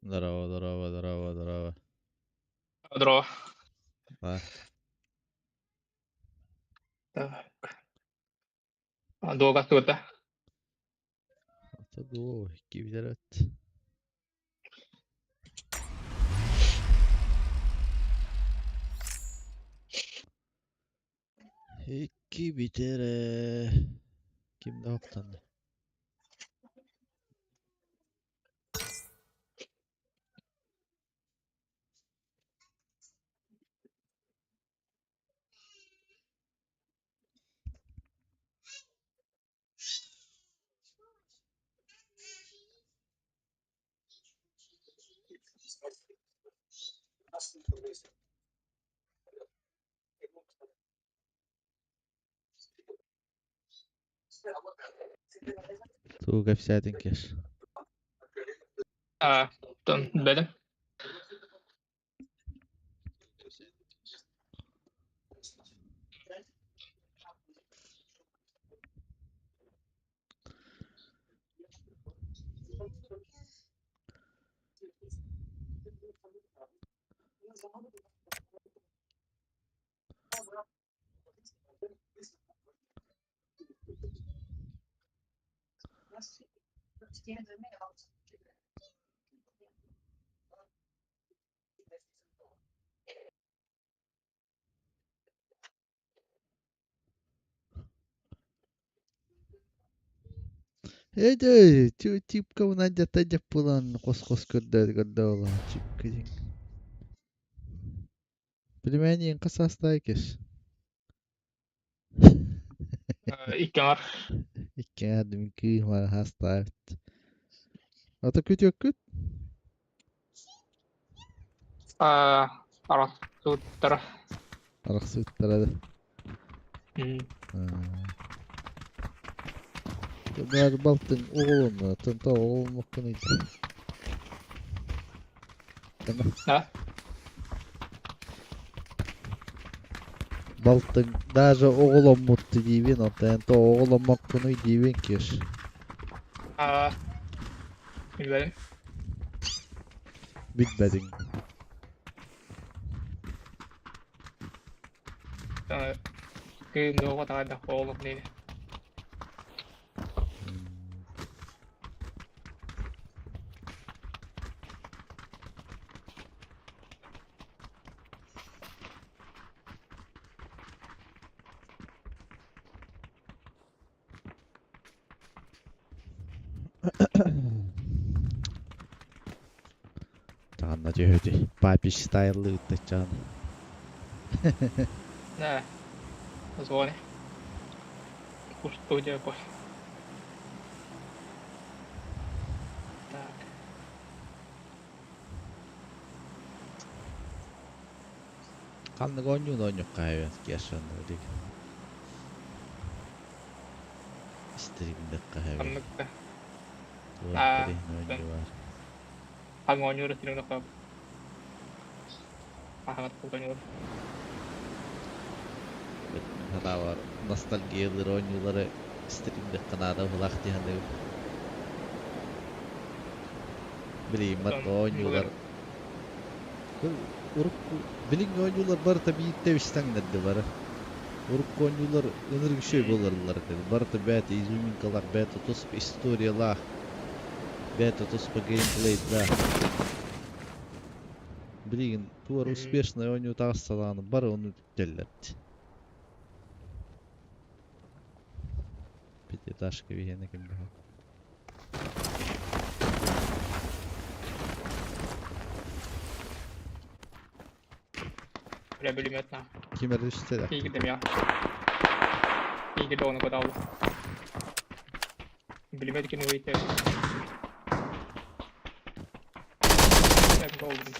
Здорово, здорово, здорово, здорово. Здорово. Да. Так. Долго тут-то? Это долго, киберет. İki bitere. Kim ne yaptın? Tuğga fişaydın keş. Benim. Hadi, tip kau najat aja pulang kos-kos kerja lah. Tip kajing. Bilmeni yang kasas keş. İlk var. İki adım ki var hasta. Ata kötü yok kötü. Aras tuttar. Araksı uttarada. Bunlar baltın oğlunu, tanta oğlum bakınıydı. Tamam. Ne? Baltın даже oğlum mutlu divin, tanta oğlum bakınıydı divin keş. Bilmem. Bilmedin. Kıyım doğu kadar da oğlum değil. Tanrı cehdi. Papi style'lı üttecan. Ne? Så ne. Kustu aja bos. Tak. Kanlı gonyu da oynuyor kahve. Yaşandı öyle. İsterimde kahve. Kanlık da. Tuvaletleri oynuyor var. Kangonyo udah tidak nak. Hangat kangonyo. Hala var. Nostalgiyaları oynuyorları isterimde kanada hulak diye hani. Bileyim mat oynuyorlar. Urukku bilin oynuyorlar bar tabi tevişten dedi var. Urukku oynuyorlar ınır şey bolurlar dedi. Bar tabi bete izmin kalar bete tosp istoriyalar. Beta tosp gameplay da. Блин, тур успешный, у него так стало, бар он делает. Пятиэтажка вегена кем-то. Udah beli metna. Кем düştü de. İyi gidim ya. İyi gidim onu kadar. Beli metkin wait. Ben oldum.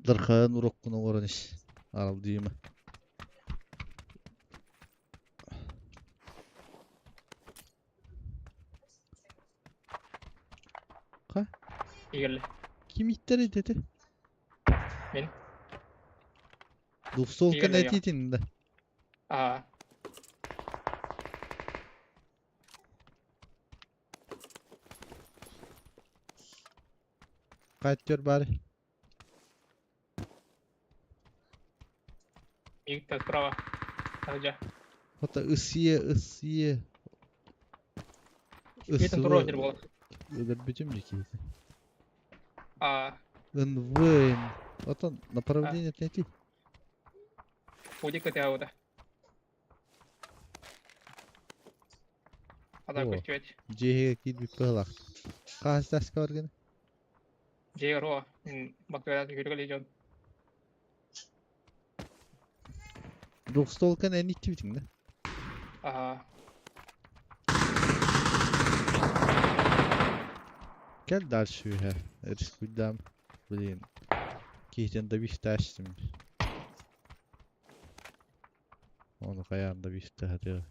Dırkağın urokkunu oranış. Al düğme. geldi. Kim itteri dedi? Men. Dostolka Diğerleri ne yok. dedin de? Aa. Kaç gör bari. Мигтер справа. Aja. Hatta ısıya. Кетин турозер бол. Öder böcüm ki. А, Инвейн. Вот он, направление найти. уйди к этой ауто. Ада О. көчөт. C'ye gidip kalak. Kaç ders var gene? Жейро. Бактера көргөле жон. Dostolka en iki bitin de. А, Gel ders şu he. Eris güdem. Bilin. Kihten de bir dersim. Onu kayanda bir hadi.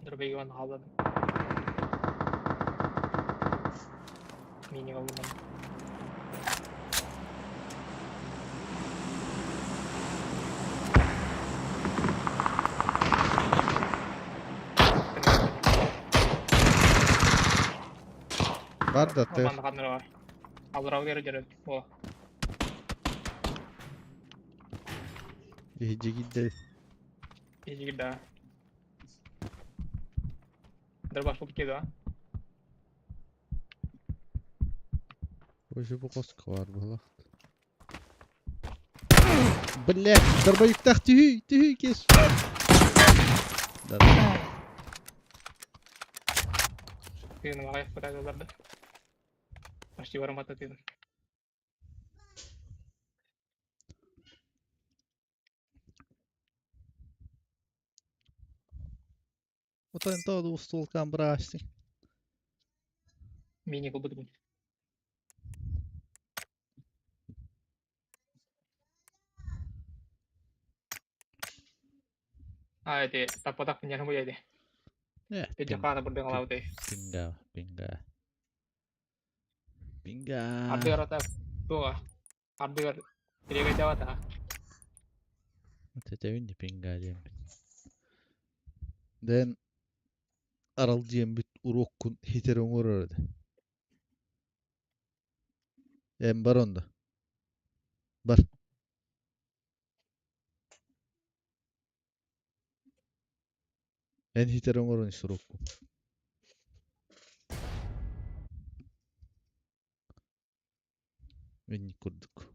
дөрбеге аны алдым. Мини алдым. Var da te. Маман кадыр бар. Алдырау керек жерде. О, İyice gitti. ежигида. Дөрбаш булып кеді. Hoca bu koska var bala. Блять, дробовик тühü kes. Тыйын аяк фотографларды. Почти барамата тыйын. Otan todo dostolkan bıraştı. Мини кылбыт бул. А, эти тападак менен коёйду. Эти каны бирден калабыт. Pinga. Ардыгар ата. Туга. Ардыгар тиреге жабата. Tetevin de pinga diyem. Den aral diyem bit urokkun hiteron orada. En bar onda. Bar. En hiteron oron urokkun. Beni kurduk.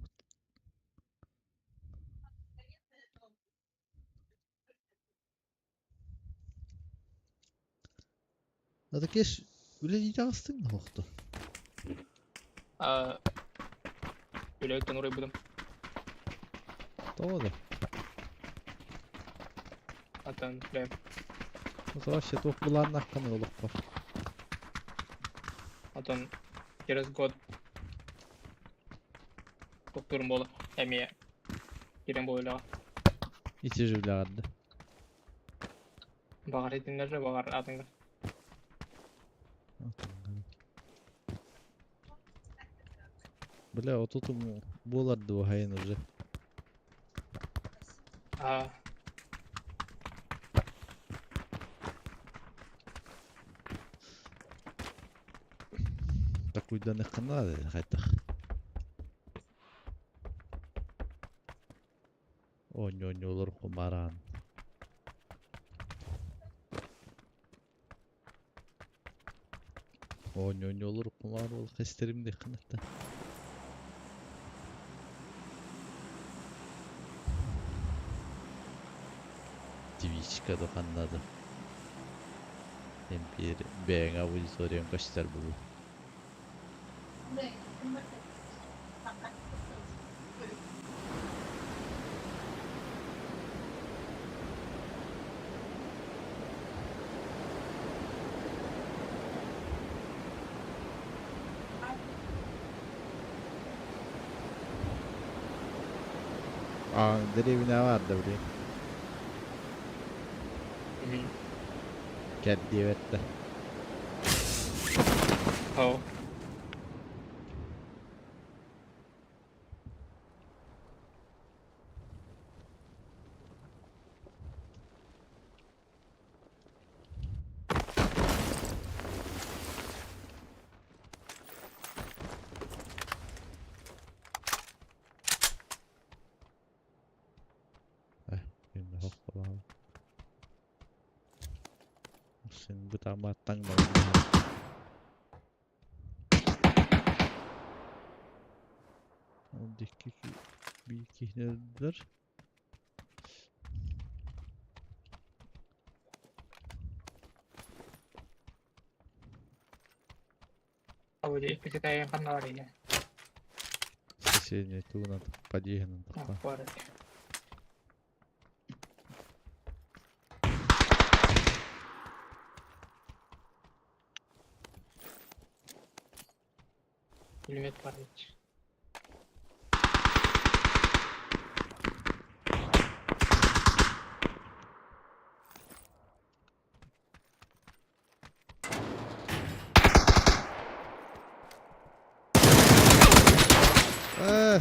Hadi geç. Öyle iyice astın mı oldu? А, Үйлөктөн урай будум. Tamam da. Atan прям. O zaman şey topluların hakkında yoluk var. Atan через год. Доктурум болуп. Эми керем бойлага. İçi jüvlerdi. Багар этиңер же багар атыңыр. Bile o tutum bulardı o hayın уже. А, Такой данных канале хотя. Oynuyorlar kumaran. Oynuyorlar kumar ol kestirim de kanıtta. Twitch'ka dokanladı. Hem bir beğen abone soruyorum kaçlar bu. Derevine vardı buraya. Geldi evet de. Oh. Şimdi hoppala. Sen bu tamattan da oradaki bir iki nedir? Oh, jadi ikut kita yang kan lari ya. Sesini itu nanti pajihan nanti. Oh, kuat. Limit parit.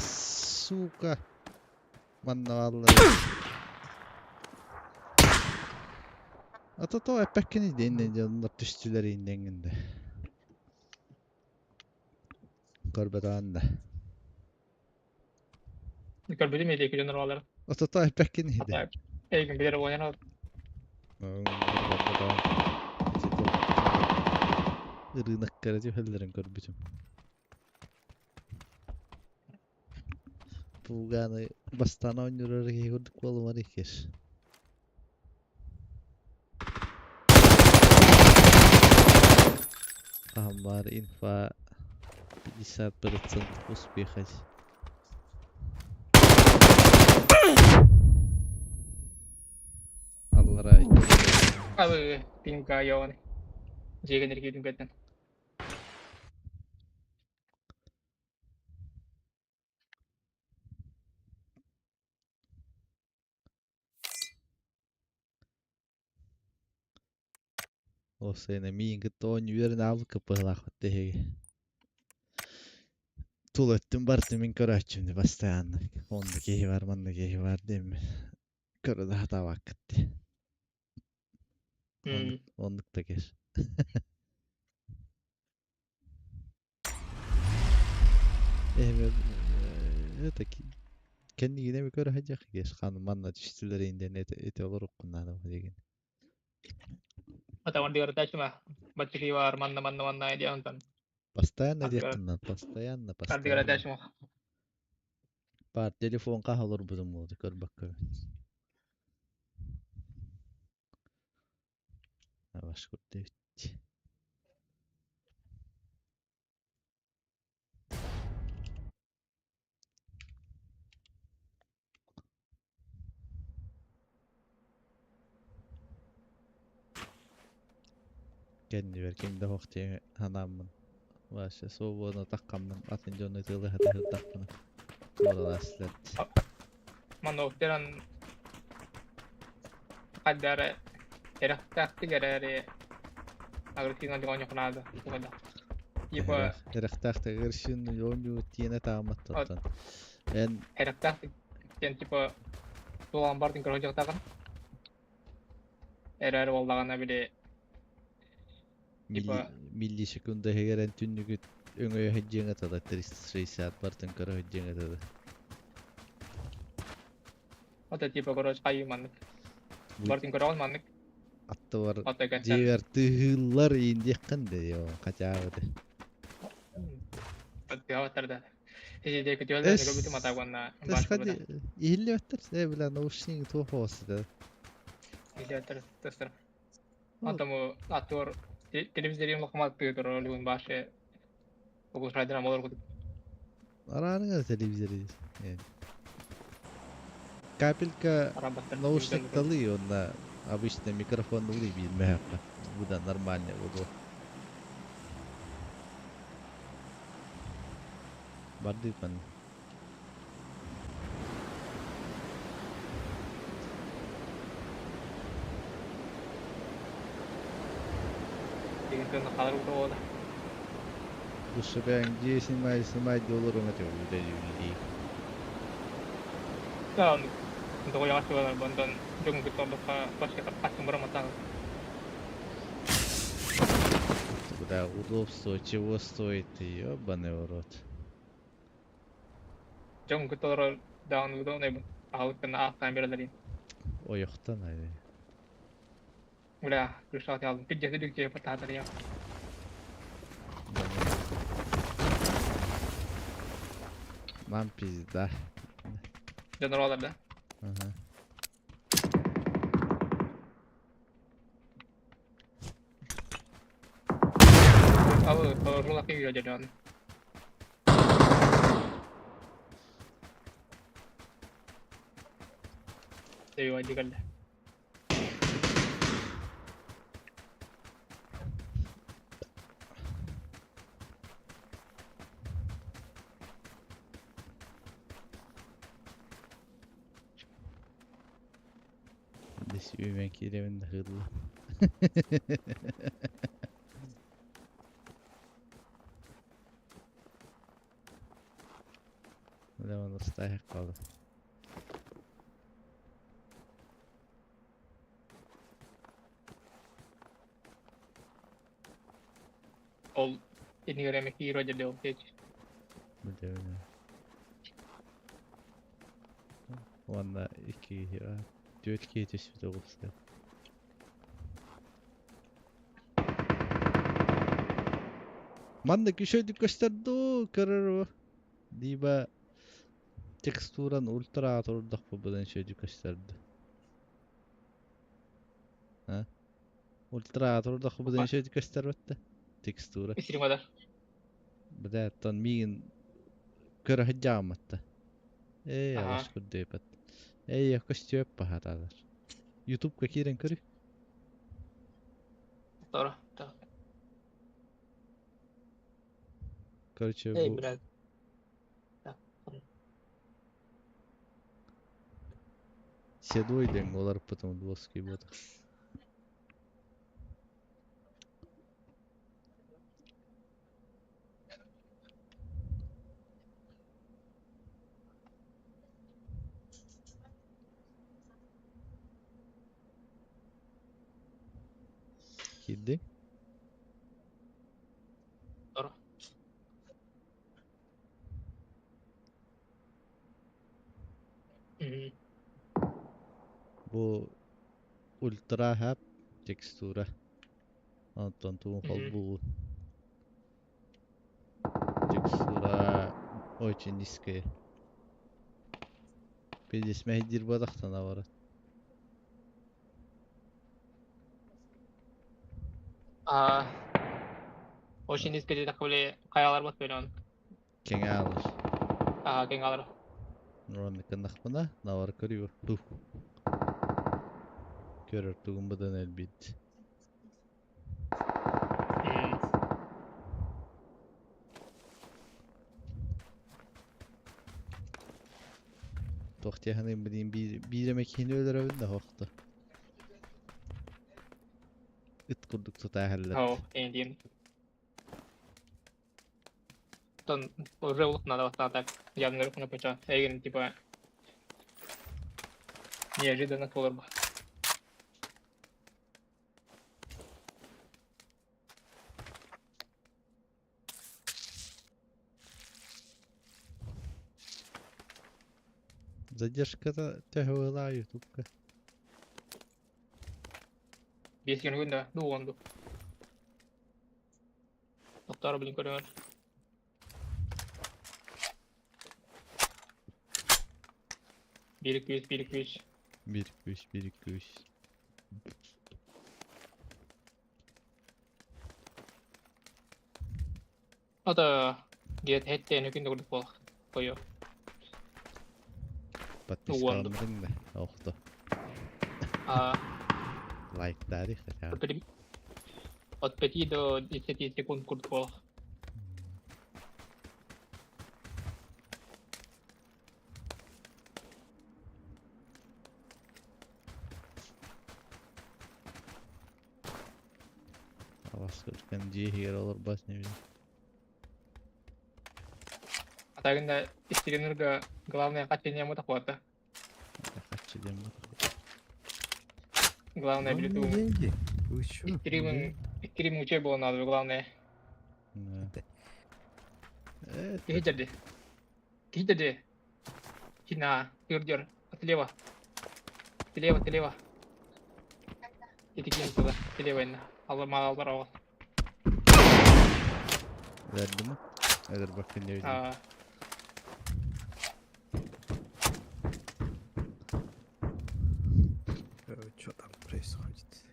Suka. Manna vallahi. Ata epäkkeni ennen canlar tüstüleri indenginde. Korbadan da. Kalau begitu media kita nolak. Ata epäkkeni de. Apa? Yang biar awalnya Korbadan. Irınak karacı hallerin korbütüm. Pugana bastana oynuyor ki gördük oğlum var ikir. Tamam var infa 50% успеха. Allah razı apa tim kaya nih. Jika dari kita tim O sene minkä toin yören alkapäällä tehdä. Tulettiin vartimin körötsyyn vastaan. Onnekin var demme. Körötä tavakkatti. Onnek tekes. Jotakin. Kendi yine bir köröhecek kes. Kanun manna tüstülerinden ete olur kundan o degin. Atau di kertas cuma baca keluar mana dia nonton. Постоянно yakından. Постоянно. Kalau di kertas cuma Par telefon kahılır bizim oldu. Kör bak kör. Yavaş kurdu. Kendi ver. Kendi hoqtiye hanamın. Başa soğuğunu takkamın. Atınca onu tığlı hadi hırdakkını. Sonra aslet. mana uktiran kadar era taktik dari agar kita nanti konyol nada. Bukan dah. Iya Eraktakta gırsın yoncu tiyene tağmattatan. En era taktik yang tipe tuang bar tinggal hojak takan. Era waldagana bile milli sekunda hegeren tünnügüt öngöy hejjenge tada 3 saat bartın kara hejjenge tada. atau tipe koros kayu manik. Bar tinggal rawan manik. Attı var. Atau kan. Jever tığıllar indiyakkan de yo kaçağıdı. Teater dah. Jadi dia kejual dan kalau itu mata warna Terus hadi ihli ötter se bilen o şeyin tohosu da. teater terus. Atau mau atur televisi yang lokal tuh terus liun bahasa fokus radio nama orang itu. Aranın televizyonu. Yani. Kapilka наушник дали на обычный микрофон выбил мягко. Буде нормально буду. Барды пан. Kena kadar udah oldu. Bu sebeğin G-Smile olur mu diyor bir de diyor. Ya untuk yang asli lah bantuan jong gitu pas kita kasih bermata. Бля, удобство чего стоит, ёбаный в рот. Jong gitu down gitu nih. Aku kena akan berlari. Oyoktan hadi. Udah berusaha aldım. Bir jadi diyor ki patah tadi ya. Lan pizda. Jangan oldu da. Aha. Kalau rule lagi gak jadi on. Dewi aja kan dah. Desi ümek yerinde hırlı. Ulan onu ıslahak kaldı. Ol ini remek hero aja deh oke. Böyle öyle. Valla iki ya. 4 yetişti olsa. Mandaki şöyle gösterdi kararı. Diba teksturan ultra atorduk bu beden şöyle gösterdi. Ha? Ultra atorduk bu beden şöyle gösterdi. Tekstura. Istri madar. بدأت مين كره الجامعة ايه Aha. علاش كنت ديبت ايه كشتي يبقى هذا يوتيوب كثيرا كري Tora. Tora. كرتش Eh بو berat. سيدوي دين ولا ربطهم دوسكي بودا كيدي Tora. Hmm. بو ultra هاب تكستورة انتون تو خلبو تكستورة очень низкая بيدس ما يدير بدخت انا ورا Ah. O şimdi istediği de böyle kayalar bak böyle on. كان عالش Ah kengalar. نوران كان نخبنا نور كريو بو كرر تقوم بدن البيت Hmm. توختي هنين بدين بير مكين öldürebilin de hokta. It kurduk tutahallat. Oh, ini dia. Ton reuluk nada bastante. Я наверное на печать. Эгин типа неожиданно колорба. Задержка-то тяжелая ютубка. Без генвинда, дуонду. Доктор, блин, коридор. Birikmiş. 1-2-3. O da get hette nükünde kurduk bol. Koyuyor. Подписка Дуонду. almadın da hokta. А Like tarih ya. от 5 до 10 секунд куртук бол. Allah Başka çıkan ciğer olur bas ne bileyim. Атагында истигенерге главное качение мыта хвата. Kaç edeyim bak. Главное Главные билету. деньги. Вы чё? Истиримин учебу надо, главное. Ne? Evet. Кихитерди. Кихитерди. Хина. Юрдер. Слева. Слева. Итикин туда. Слева инна. Алдар авал. Verdi mi? Nedir bakın ne bileyim. Что там происходит?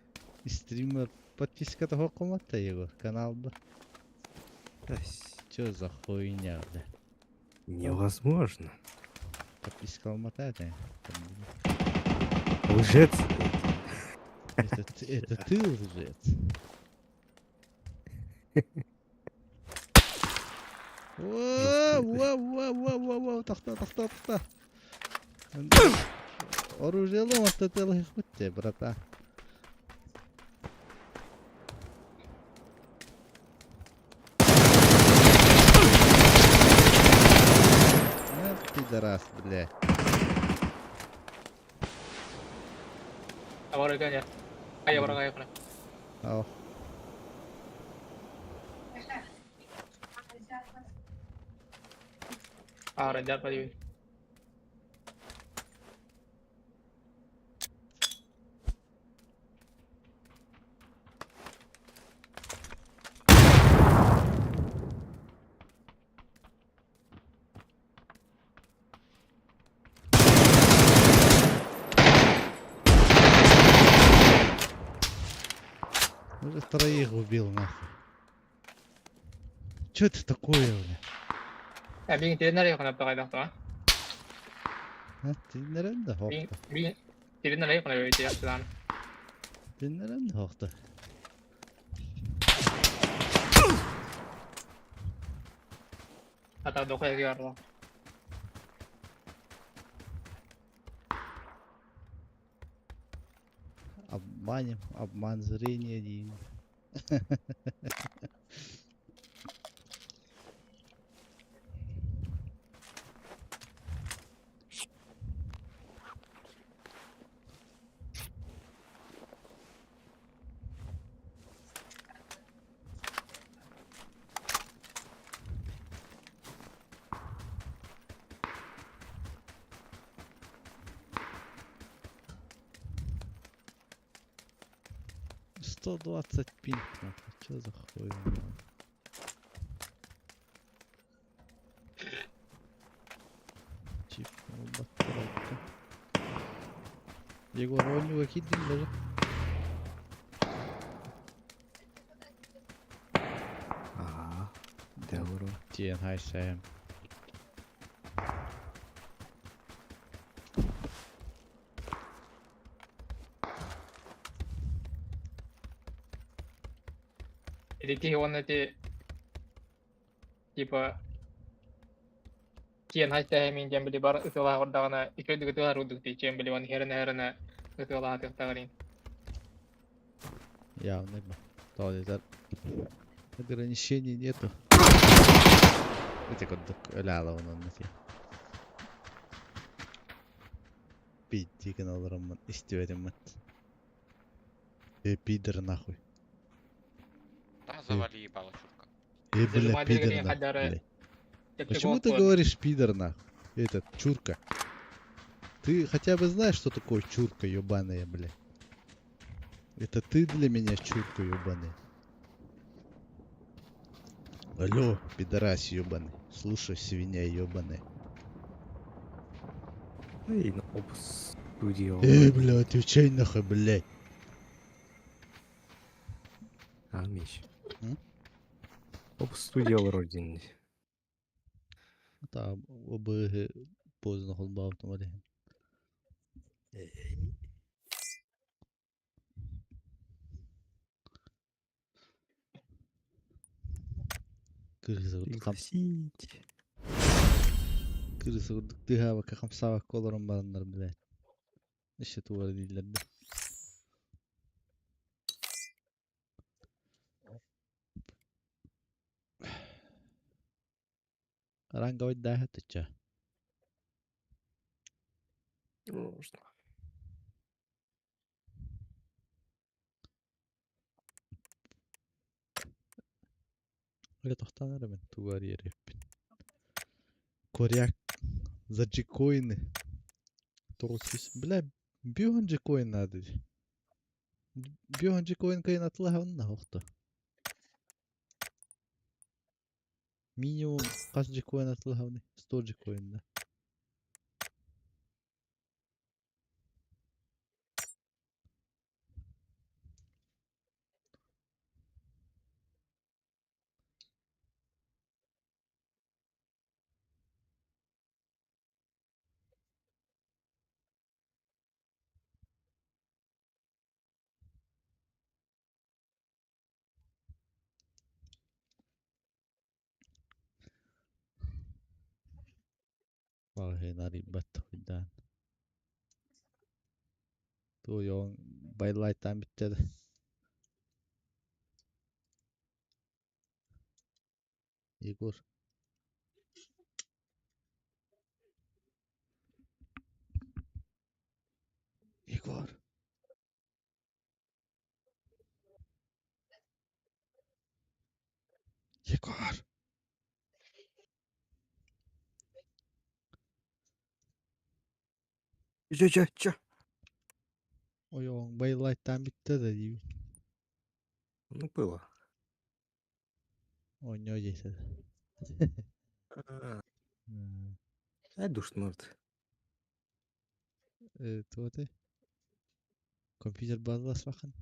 Стример подписка-то хокомата его каналда. Да, Чё за хуйня, бля? невозможно. Подписка алматая. Лжец. Это ты лжец. Воу, тахта. Оружие ломать ты лохоть, брата. Пидорас, бля. Авар икanya. Кая бара кая. Ау. Раджар пади. Уже троих убил, нахуй. Чё это такое, бля? Бин тиренер якына тагайда та. Ha, dinlerinde hokta. Бин тиренер якына өйте яктан. Dinlerinde hokta. Ата докая гарло. Обман зрения день. Сто 20 пинг, нахуй. Чё за хуй? Чип, батарейка. Егор, у него хитрый даже. Ага. Добро. Тен, хай, Сэм. Идите он эти типа Киен хайтаа min jambili bar ытыла ордагана икөйдү ытылар удук ти жамбили ван херне ытыла тактагырин. Явно, туалет. Ограничений нету. Это как ляла он на те. Пидти каналрам истеверим. Пидор нахуй. Да, завали ебало, шутка. Бля, пидор нахуй. Почему ты говоришь пидор нахуй? Этот, чурка. Ты хотя бы знаешь, что такое чурка ебаная, бля? Это ты для меня чурка ебаная. Алло, пидорас ебаный. Слушай, свинья ебаная. Эй, на опус студио. Бля, отвечай нахуй, блядь. А, меч. М? Опус студио родин. Там ОБГ поздно ходьба автомобиля. Крыса Пригласить. Крыса дыгава хамсава колором барандар, блядь. Еще туар дилер. Ранговый да это чё? Можно. Öyle tohtanır ben tuvar yeri. Koryak Zaджикоины. Толсис. Бля, бюханджикоин надо. Бюханджикоин кайын атылаха онна хоқта. Минимум қас джикоин атылаха оны. 100 джикоин да. Вағай нари бат хуйдан. То yoğun байлайтан биттеді. Егор. Егор. Егор. Чё? O yoğun байлайтан биттеді дейбі. Ну, было. Oynuyor дейседі. А, душнут. Туаты. Компьютер базалас бақын.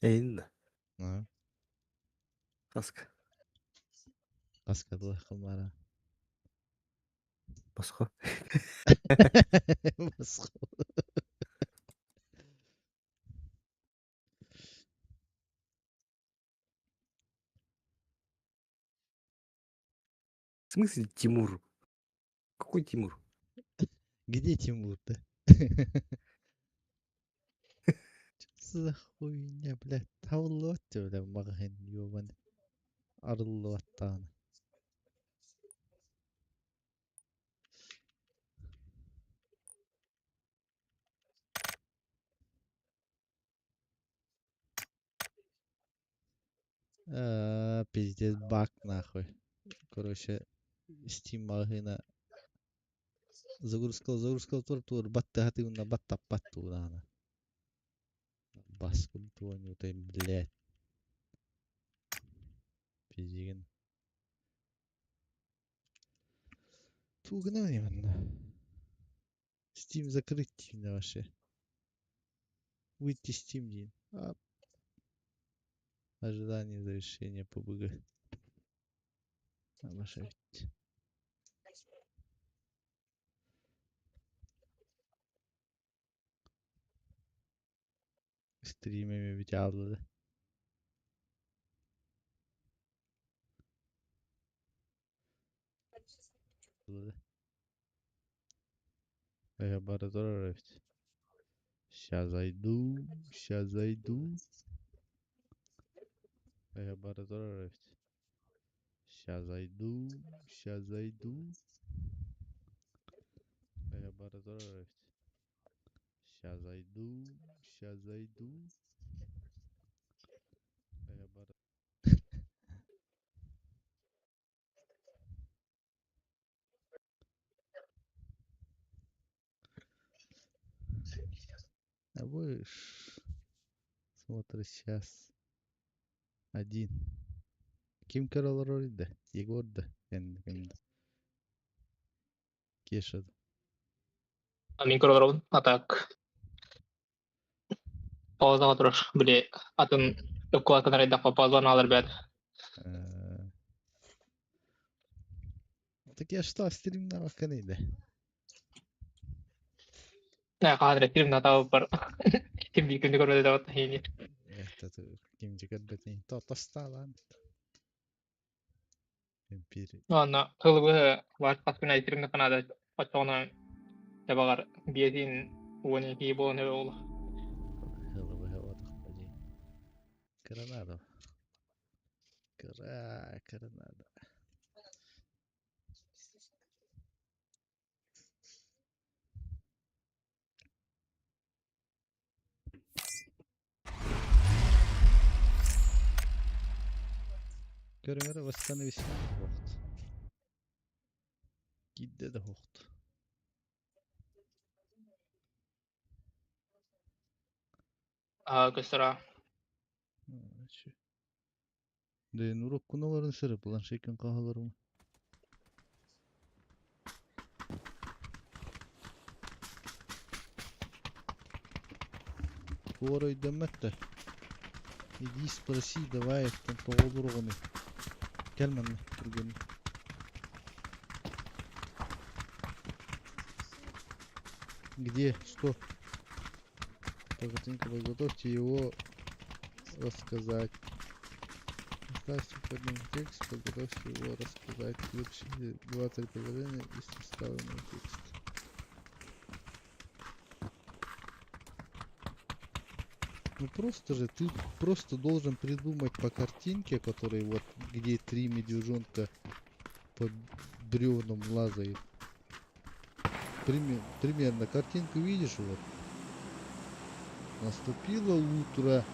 Эйнда. Таска. Қасқадылы қылмара. Басқа. Басқа. В смысле Тимур? Какой Тимур? Где Тимур-то? Что за хуйня, блядь? Таулотты, бля, мағын ёбан. Арылы аттаны. Пиздец, баг нахуй. Короче, Steam мағына загрузкал тур батты хаты унна баттап батту нахуй. Бас культура не утай, блядь. Пиздеген. Тугна не манна. Steam закрыть на вообще. Выйти Steam день. Ожидание завершения PUBG. Обожаю. Стримами вытягивали. Я барадора. Сейчас зайду. Сейчас зайду. Я барадора. Сейчас зайду. Сейчас зайду. Я барадора. Сейчас зайду. Сейчас зайду. Я барадора. А вы смотришь сейчас один. Ким Карол Ролида? Егор да? Кеша. Min көрөрөбүн атак паузага туруш биле атын өккүлакын райдак паузаны алыр бәд. Так я что, стрим на ваканейда? Не кадыр фильм натабы бар. Ким бийкинди көрөдө деп атты хейни. Это ким жигер бетин. То тосталан. Эмпири. Анна кылбы бар каскын айтырымды канада очоғына ябагар биетин уони ки болон эбе болу. Хелло, хелло, господи. Гранада. Гранада. Görüngere восстановись hoqt. Gidde de hoqt. Göstera. Şu. De nuruk kunaların sırı bulan şekin kahalarım. Bu orayı dönmek de. Иди спроси, давай, там поголурганы. Келмен, бugün. Где? Что? Погодинка, подготовьте его рассказать. Оставьте подним текст, подготовьте его рассказать. Включите 20 предложений из составленного текста. Ну просто же, ты просто должен придумать по картинке, который вот, где 3 медвежонка по бревнам лазает. Примерно картинку видишь, вот. Наступило утро.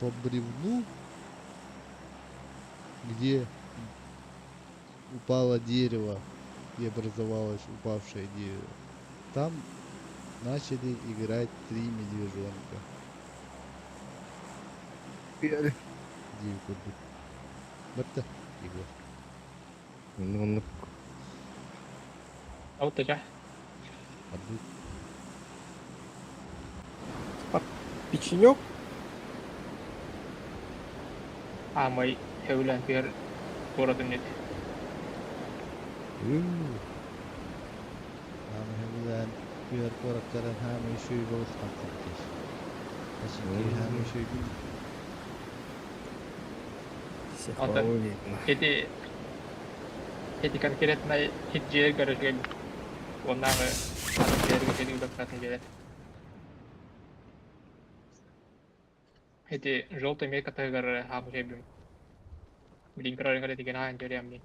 По бревну, где упало дерево и образовалось упавшее дерево. Там начали играть 3 медвежонка. Дивкурду. Бітті. Егор. Ну, Аутожа. Отбыл. печенек? Мой хевлен пер городын нет. Ама хэмлэн пиар корактаран хама ишүй болуктан калдыш. Асинки хама ишүй бил. Психология. Эти конкретно хиджер görüşgel. Onları anlatıyoruz dedi doktorun dedi. Эти желтые мель, которые хамжебим. Блин, короче, деген айн жөрем блин.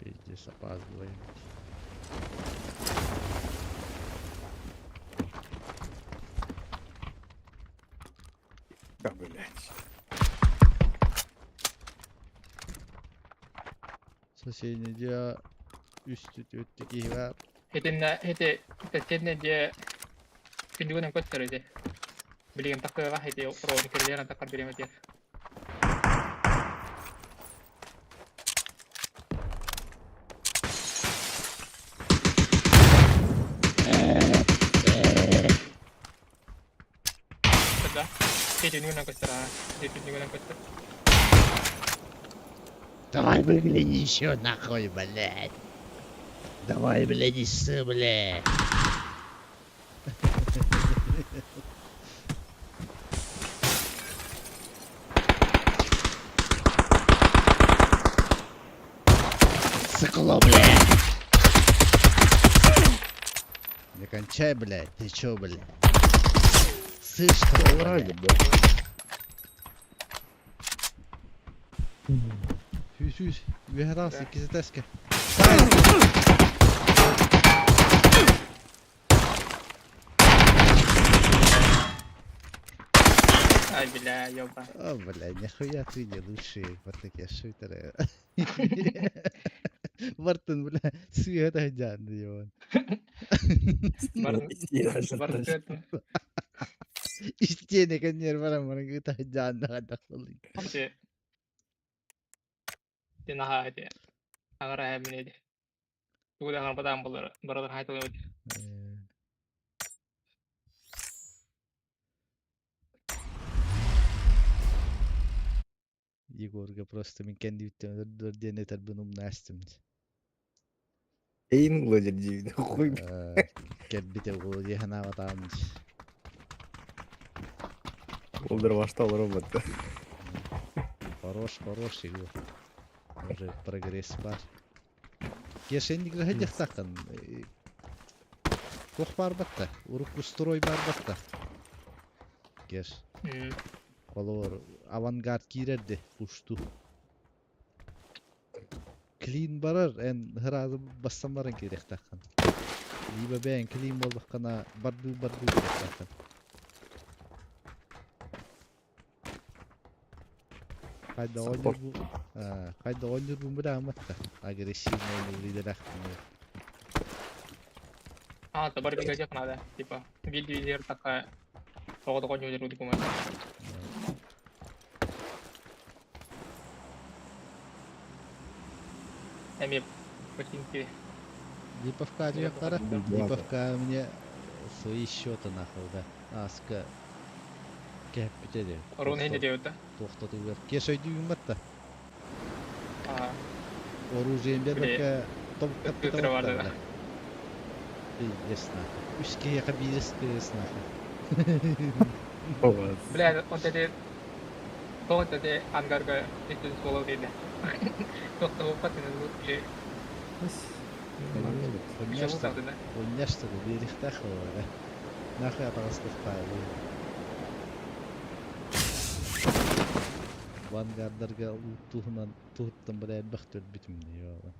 Пиздец, опаздываем. Да, блядь. Соседние üstü ötteki var. Эти тестне де киндигонен көттерү. Билген такыга эти роон кирлерин такар берем эти. Да. Эти не көттера. Эти не көттер. Давай выгляни еще нахуй, блядь. Давай, блядь, исы, блядь. Сыкло, блядь. Не кончай, блядь. Ты чё, блядь? Слышь, что, Ради, блядь? блядь. Hüs, vi har rast ikisi teske. Ай, бля, ёба. О, бля, нихуя ты не лучший. Вот такие шутеры. Мартин, бля, света джан, ёбан. Баркет. İsteyene kanyer var bana gıta canına takılıyor. Эти Тинаха эти. Агара хэмнеди. Туда гана бадан болор. Бородар хайтыл өт. Егорга просто мен kendi üttemeden 4 neter bunum nästim. Эйн владер дивный. Хуй. Gel bir de o yehana vatanmış. Олдер ваштал робота. Хорош Егор. Уже прогресс var. Кешенник ходих такан. Кох бар батта. Урук устрой бар батта. Кеш. Олор авангард кирерди ушту. Clean barar en herhalde bassamların gerek takkan. Liba ben clean bol bakkana bardu gerek takkan. Kayda Support. oynuyor bu. Kayda oynuyor bu bir amatta. Agresif oynuyor lider aklını. Ah, tabar biga aja kenada. Tipe video liar taka toko-toko nyuruh di kumar. Emi починки. Липовка Я кара. думаю, Липовка мне свои счета нахуй, да. Аска. Кеппите. Орун хенде деута. Тоқтату бер. Кеш өйдүйін батта. Ah, Оружиен бер Бля, бәкке топ капты filtre var тауыттар. da. Пиздец нахуй. Үске яқа бирес нахуй. Olmaz. Бля, он тadi Тоғыз тadi ангарга itu sekolah dedi. Тоқты опат ini lu bile bisa buka tuh nah. Ойняшты да берихта хавара. Нахуй атағыстықпайды. Вангардарға туғыттан бір әлбақ төл бітімді yola.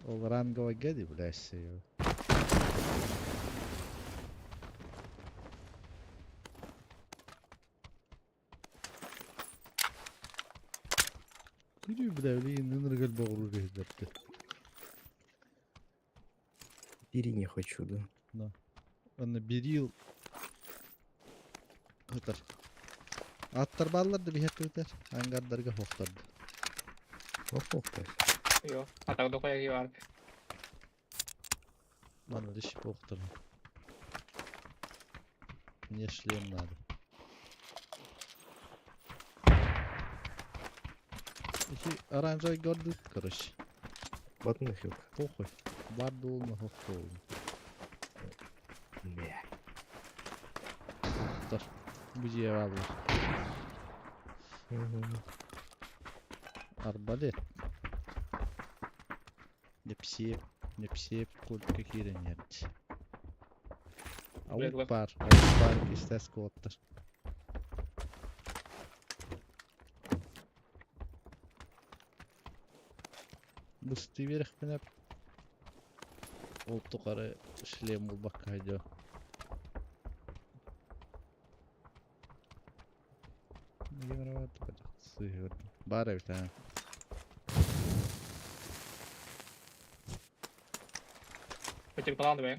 Ол ранговый гады, блядь, ее. Күрі, блядь, ныныргал боғыру рейдерді. Бери не хочу, да. Оны берил. Хытар. Аттар балларды бихет өтер. Ангардарға хоқтарды. Ох-ох-ох. Yo, atau tuh kayak gimana? Мана лишь хоқтарды. Мне шлем надо. Еще оранжевый гордый, короче. Батных yok. Похуй. Барды olma хоқты olma. Бля. Dur. Bücüye alır. Арбалет. Непсеп, колька кирен yerdi. Блядь, Avuk var istes kodlar. Бысты вверх пинеп. Ол туқары шлем болбақ кайдо. Бар evet ha. Kecil pelan tuh ya.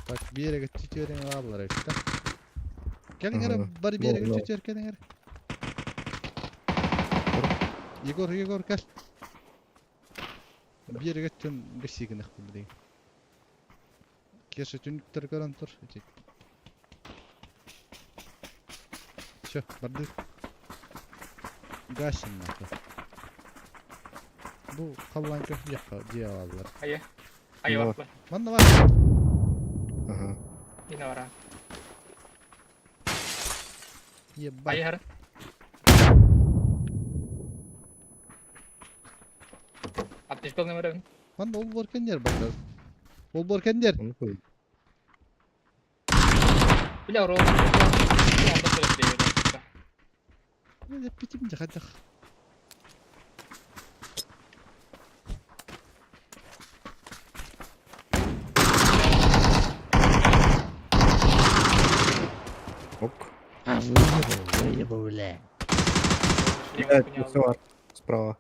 Bak bir yere götürüyor yani ablalar işte. Gelin Aha. hele bari bir yere No, no. götürüyor gelin hele. Yegor gel. Bir yere götürün bir sigine kıldı. Keşke tünükler gören tur. Şu bardı. Gaşın nakı. Bu kallan köşe yapar diye aldılar. Ayo, ayo No. apa? Bana var. Aha. Ini orang. Ye bak. Ayo har. Atis kok ngemereng. Bana ol borken yer bakar. Ol borken yer. Onu koy. Bila orang. Orang tuh boleh dia. Ne bitim de hadi. Оп. Böyle. Dia Evet, punya. birisi var. Справа.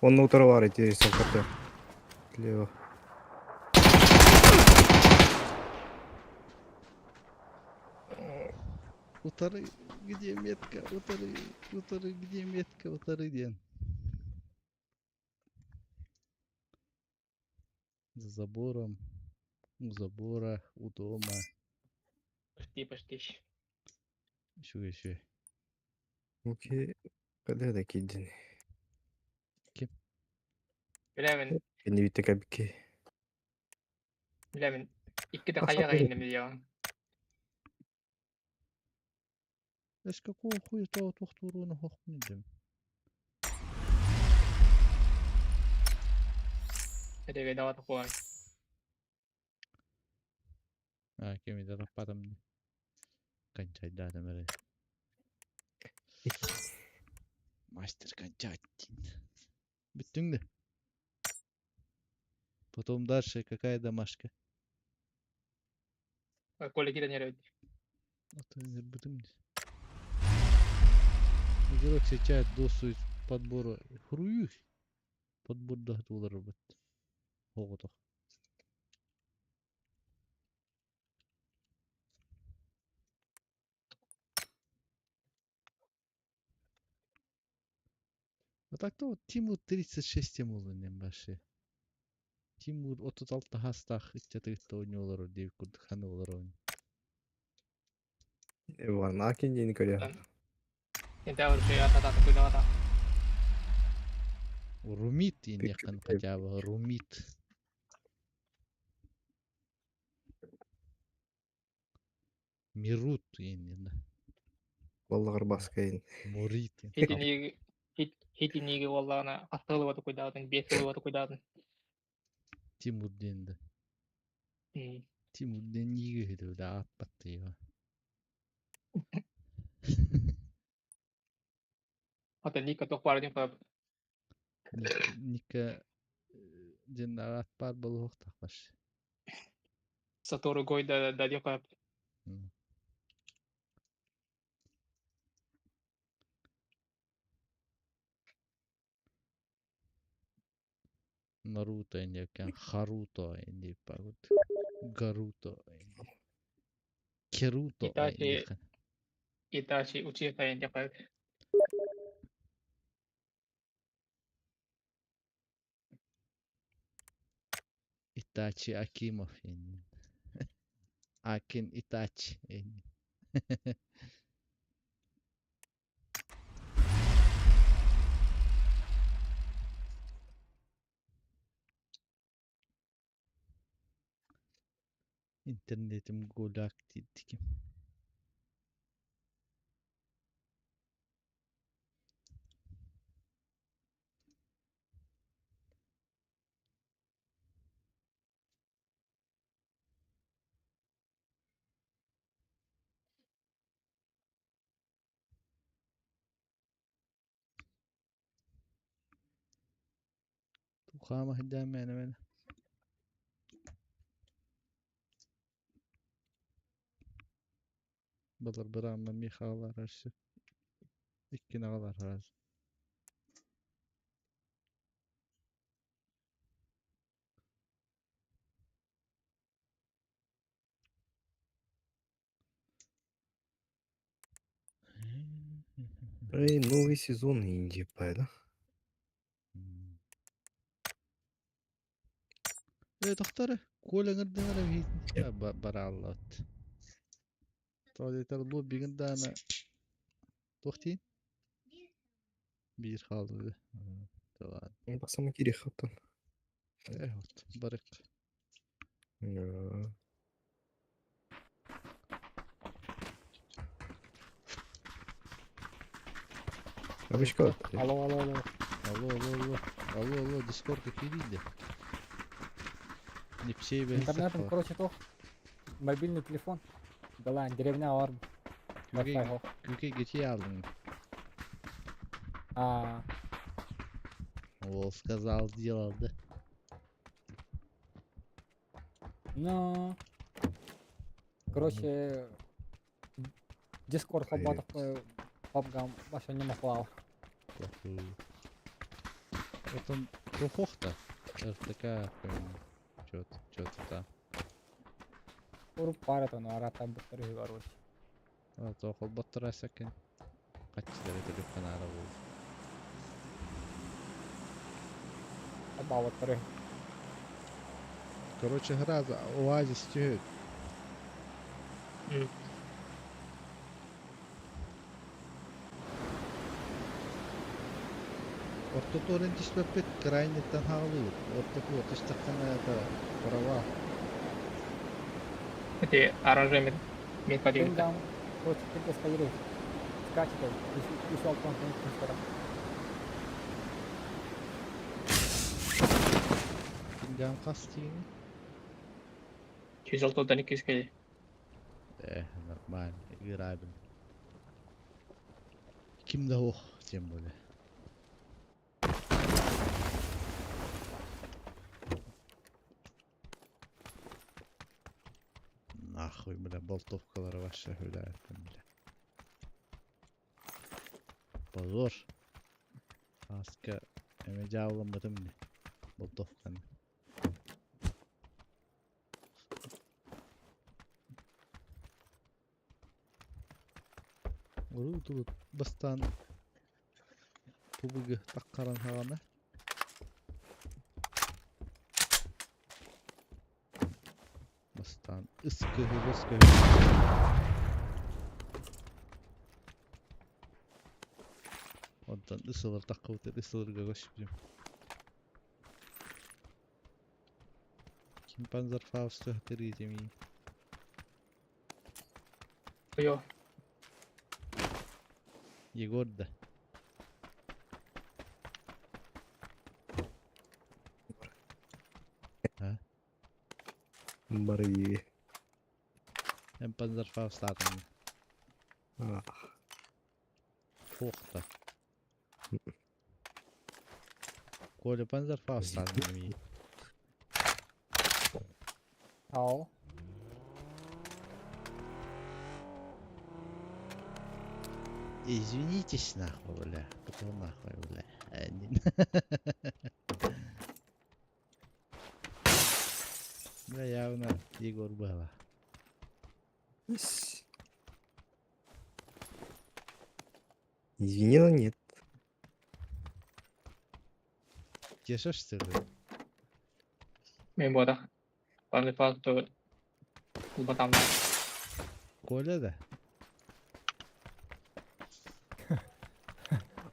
Он на утро var интересно КТ. Слева. Уторы, где метка, уторы, где метка, уторы, где? За забором, у забора, у дома, Pasti. еще. Okey. Hadi de gidin. Bilemin, Beni bir tek ki. bilemin. İki de Asa kaya böyle. kayın ya. Эш какого хуя того тухтуруну хохмидим? Ada beda waktu kuan. Кеми да рападам. Кончай да мере. Мастер кончать. Büttün de. Потом дальше какая домашка? Коля тренирует. Это не будем. Игрок сейчас досует подбора. Хуруй. Подбор $10 бит. Ого. А так-то вот Тимур 36 тимулунен башы. Тимур 36 хастах итчетигитте ойнолору деп курдукханы олору. Варнакен дейін көреді. Entä on se jätä kyllä ata. Румит инекан хотя бы Румит. Мирут инен. Баллағыр баскайын. Мурит. Heti валлана астылы вату куйдадын, бесылы вату куйдадын. Тимур денді. Тимур ден неге хеді да атпатты ева. Ата Ника тохпардын кап. Ника ден атпар болу оқтақ баш. Сатору гойда дадын кап. Наруто инде екен, Харуто инде пагут. Гаруто инде. Керуто инде екен. Итачи Учиха entä kap. Итачи Акимов инде. Акин Итачи инде. İnternetim golak dedik. Тухама hidden beni. Balar bir anda Mihalar arası. İki nağalar arası. Новый сезон Индии, да? Doktor, kola ngırdın ara bir ya bara Allah. Tabii tabii bu bir gün daha doktor bir kaldı. Tamam. Басама керек хаттан. Evet, barık. Обычка. Алло, алло, алло. Алло, Discord'a gireyim de. Не все be. Интернетом, короче, то. Мобильный телефон. Была деревня Арм. Wi-Fi. Köke geçeyi aldın. А, О, сказал, сделал, да? ну, короче, Discord хоботов PUBG вообще не махлал. Вот он тухохта. РТК, что-то там. Уруп парата, но арата бутыры, короче. А то холбаттыра сәкен. Качтар этелеп кана ара бул. Оба бутыры. Короче, гра за Оазис тюк. Ортоторен тиспепет крайнеттен хаалып. Ортоку отыстаккана это права. Эти оранжевые методики. Пингам, короче, ты стоишь. Скачивай. Еще алкон конкурсора. Pingam kastini. 206'dan 200 kg. Normal. Grabim. Kimde oh diyeceğim böyle. нахуй, бля, болтовкалары ваша, бля, это, бля. Позор. Аска, эмеде ауламадым не, болтовканы. Уру бастан пубыгы таккаран хагана. Бастан ыскы. Ondan ısılır takı öter ısılırga koşup. Kim Panzerfaust öhteri mi? Yo, Егор да. Ha? Барыги. Hem Panzerfaust atın. А, Фохта. Коля Panzerfaust atın mi? Ау. Извинитесь нахуй, бля. Кто нахуй, бля? Бля, явно Егор было. Извини, но нет. Тешишь, что ли? men boda. Panzer Faust batamda. Коля да?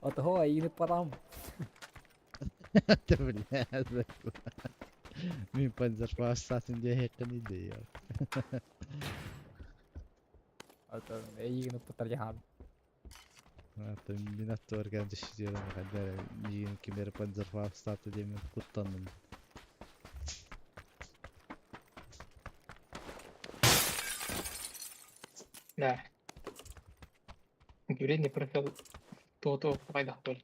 А того и не подам. Ты, бля, Min Panzerfaust atın diye hakkını diyor. Это и не потарян. Hatta Minator geldi düşünüyorum kadar yeni kimleri Panzerfaust atı diye mi kurtandım. Да. Гибридный профил то пайда был.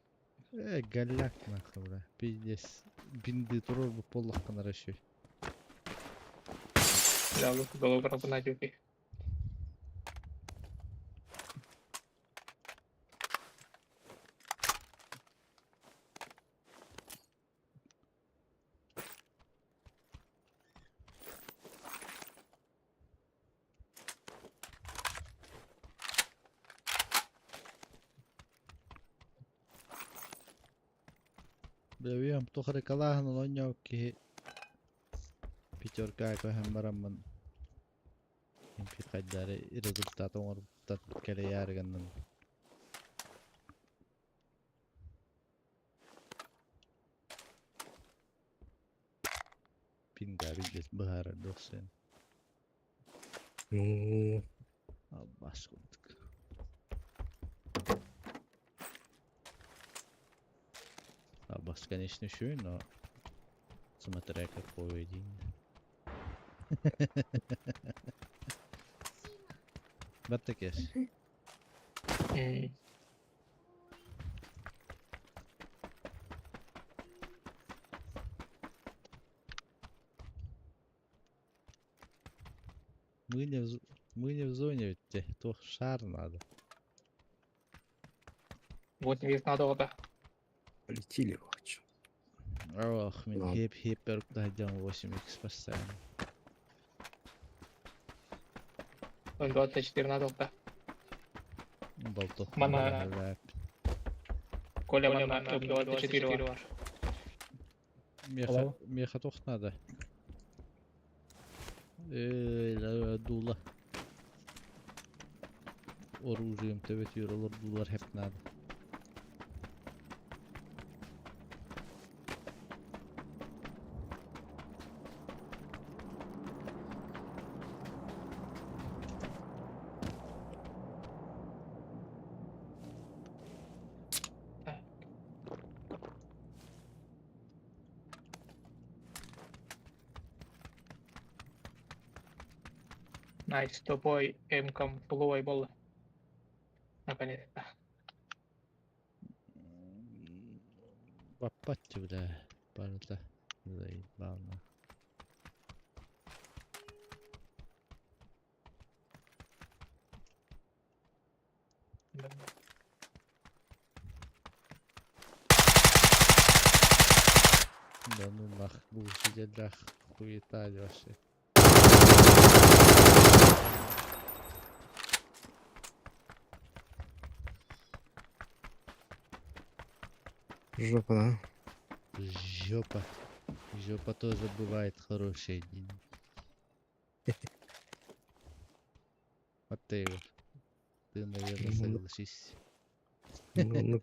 Галляк нахуй, бля. Пиздец. Бинды турор bu pollak kanara şey. Да, вот голову на дюки. Bilmiyorum tohri kalahan on yok ki picturka ko hambaramman. Impi kadare resultato orta kale yarganın. Pinga bildes bahara dosen. Ну, Аббаскутк. Аббас, конечно, schön, но смотря какой день. Баттакеш. Мы не в зоне, ведь тебе то шар надо. Вот не видно надо. полетели, хочу. Ох, мен Ладно. хеп перк дадим 8х постоянно. Он 24 надо. Болтов. Мана- Коля на 24 var. Hello? Меха тох надо. Дула. Оружием тевет дулар хеп надо. Найс, тобой М-ком плой был. Наконец-то. Бапатти, бля. Парта. Заебал на. Да ну нах, был сиделях, хуетали вообще. Жопа, да? Жопа. Жопа тоже бывает хорошие дни. Вот ты вот. Ты, наверное, Ну, согласишься. ну,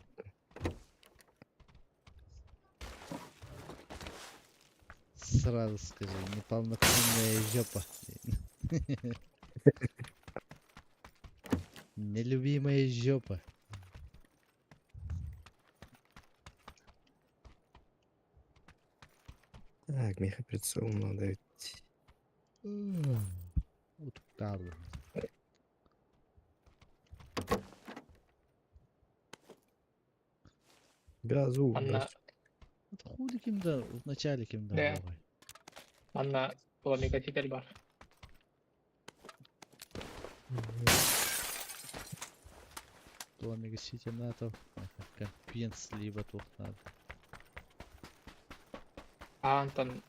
Сразу скажи, неполноценная жопа. Нелюбимая жопа. так, мехаприцел надо ведь. Вот так вот. Газу, Анна, газ. Вот хули кимда, в начале кимда Да. давай. Анна, пламегаситель бар. Пламя гаситель НАТО. Компенс либо тут надо. А, Антон,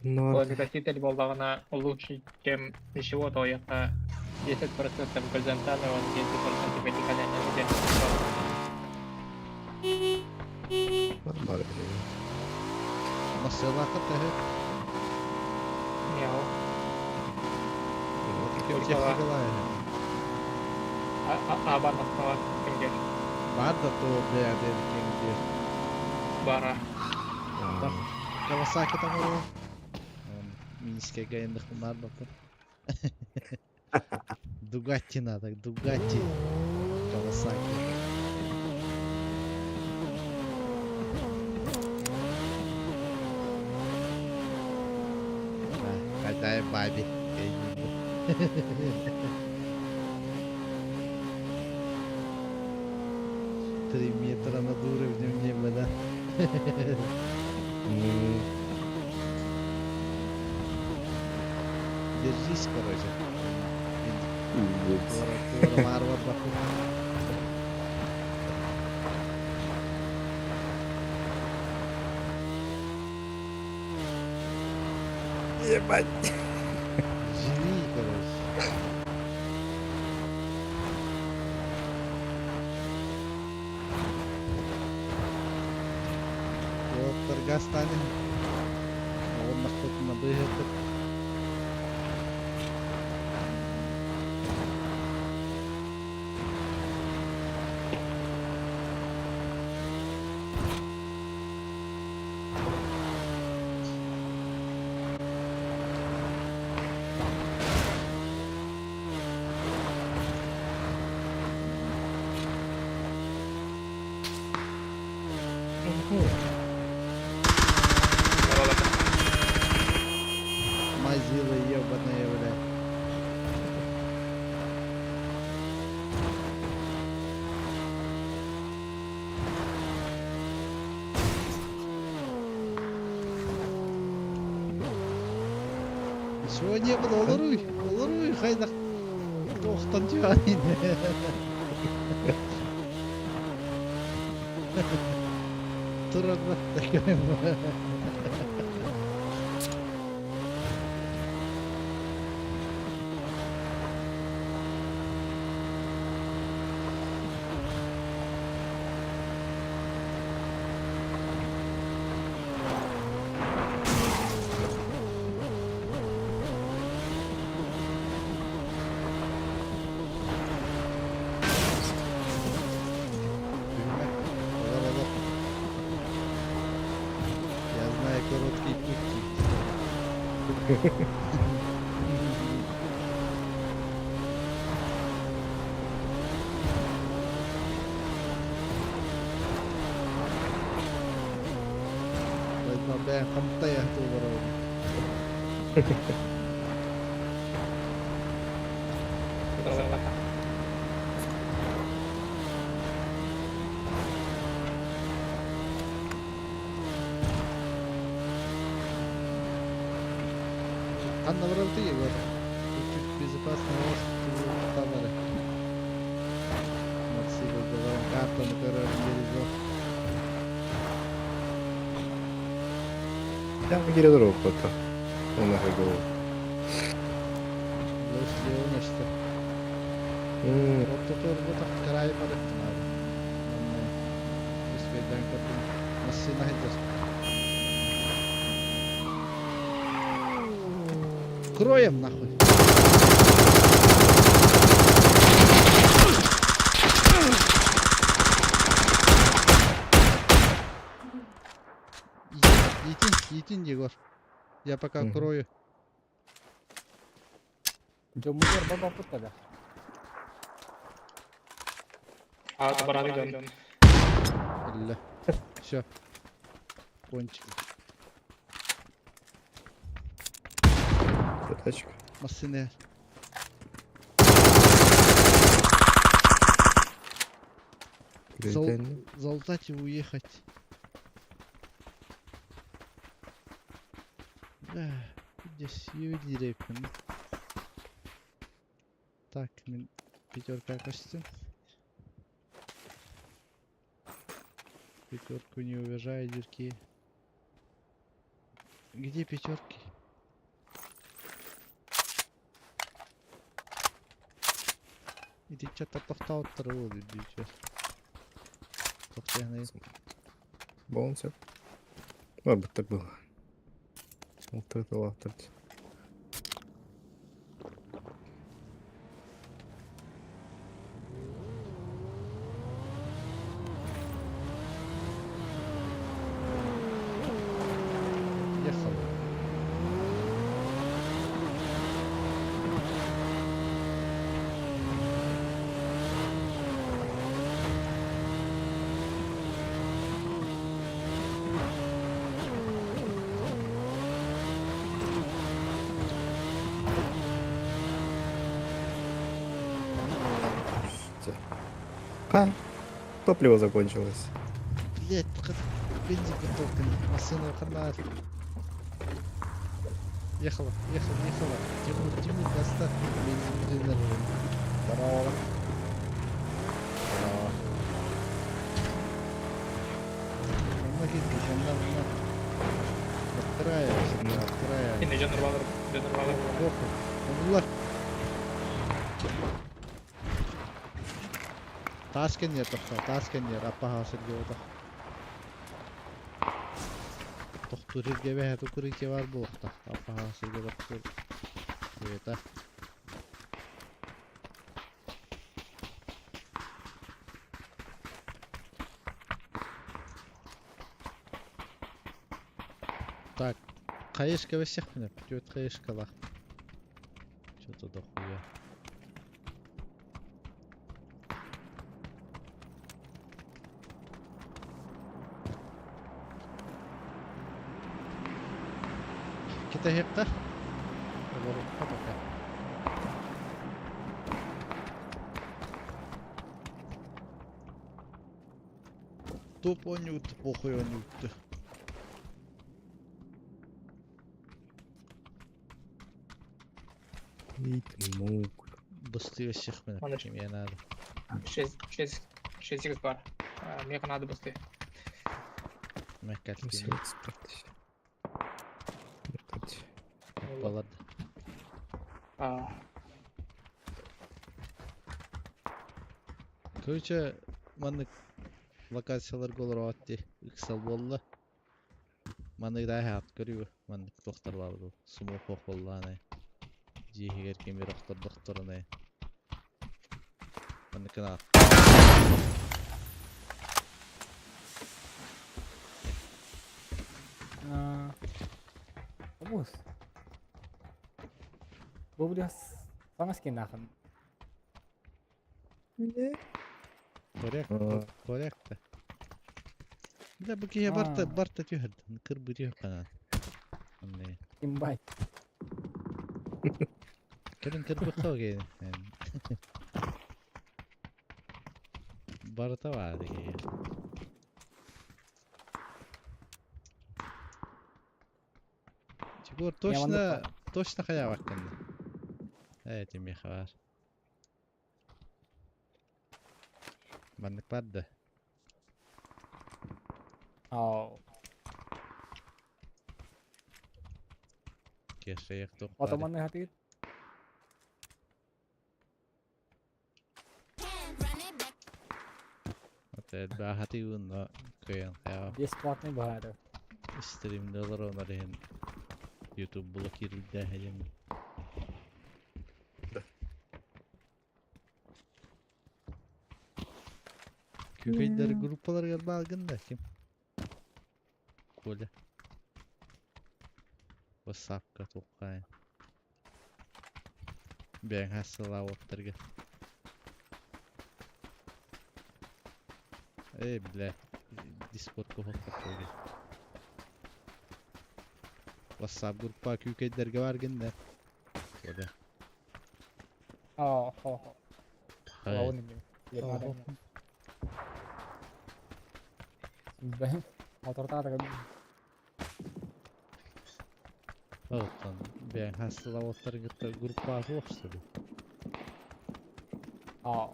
Ну, пламегаситель болдағына лучше, чем ничего, то это 10% горизонтально, он 10% вертикально. нормально. Насела хатага. Мяу. Вот таким Только техника ла. лая. Абан основа кемдер. Бада то бляде кимдер. Бара. Там Кавасаки там уру. Минская гаенных умар бапыр. Дугатти надо, Дугатти. Кавасаки. Хозяин баби. 3 метра над уровнем неба, да? Ну, Держись, короче. Тора варвар баху. ебать. Живи, короче. Вот торга станем. А он наход набегает. Мазила ебаная, блядь. Ничего не было, оларуй, хайдах. Тохтан тюанин. Турагват такой. Я знаю короткий путь. Возьму бля хамтая туларов. Анна вроде Егор. Чуть безопасный рост товара. Ortamı kararındayız o. Прямо гире дорогу кто-то. Он на голову. Слева işte. Orta torba da karayı bıraktın abi. Üsbeyden kapın. Nasıl nahıdır? Кроем нахуй. Един, Егор. Я пока Мгм. крою. Jumur baba putada. Барады дön. Illa. Все. Кончили. Тачка. Машины. Гражданин. Залутать и уехать. Да, здесь ювелирейпін. Так, мен пятерка костюм. Пятерку не уважаю, дырки. Где пятерки? Иди что-то повтал второго, иди сейчас. Бонусер. Ладно, так было. Вот это лаптать. Ехал. А, топливо закончилось. Блять, бензин бутылка, машина ханар. Ехала. Тимур, доставь бензин. Здорово. Помогите, нам от края, всегда от края. Şimdi canavarlar. Похуй. Bunlar. Tasken yer apa hasıl yolda. Doktor irge ve doktor irge var bu okta. Apa hasıl yolda doktor. Evet ha. Так, хаешка во всех меня, идет хаешка лах. Что-то дохуя. Kita hekta. Оборотка пока. Топ он ют, похуй он ют. Мук. Быстрее всех меня, Ладно. чем я надо. 6x var. Мне надо быстрее. Мякотки. 75. Ебать. Палат. Короче, маны локациялар голор атты. Иксал болла. Маны да хат көрү. Маны доктор бабы. Сумо хох болланы. Жихигер кемер докторуны. Маны кана. Bagus. Gue udah sama skin akan. Корректно. Да, баки я барта тюхад. Кыр бутюх кана. Анне. Imbai. Кырын кыр бухоге. Барта вади. Тигур точно хая вакканды. Этим я хавар. Баннык барды. Ау. Кешеек тоқ бары. Отоманны хатыгыт. Отет бахати унна көйен қаяға. Бесплатный бары. Стримде олар онар YouTube блокируйда хәлем. Күкейдер группаларга балгында ким? Коля. WhatsApp-ка тоққайын. Бәң хассала оттырга. Бля. Discord-ка хоққат көйге. WhatsApp группа күкейдерге баргында. Коля. Хо. Хай. Лауны мен. Ермадан. Бәң. Моторда да. Оттан бәң хассала оттырга группа жоқ что ли? Ау.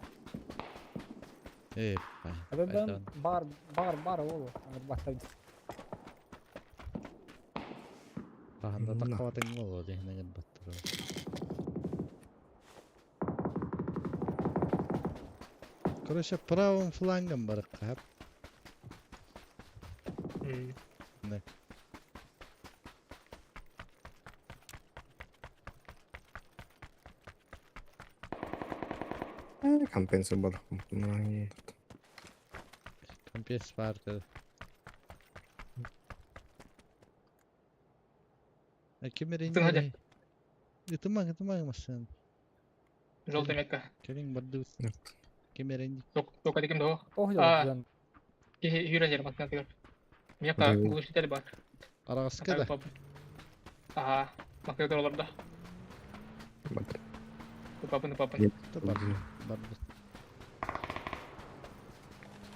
Adam bar oğlum. Hani başta Паханда таққаватың ол дегенеген баттыр. Короче, правым флангом барыққа хап. Не. Компенсер бар. Компес барды. Кемерен. Тың хәдә. Итмаң масын. Желтый метка. Келин барды. Кемерен. Только таким до. oh А. ya. Юрезер максимум тигр. Мека глушитель бар. Арағысқа да. Ага. Максимум долларда. Папын. Барды.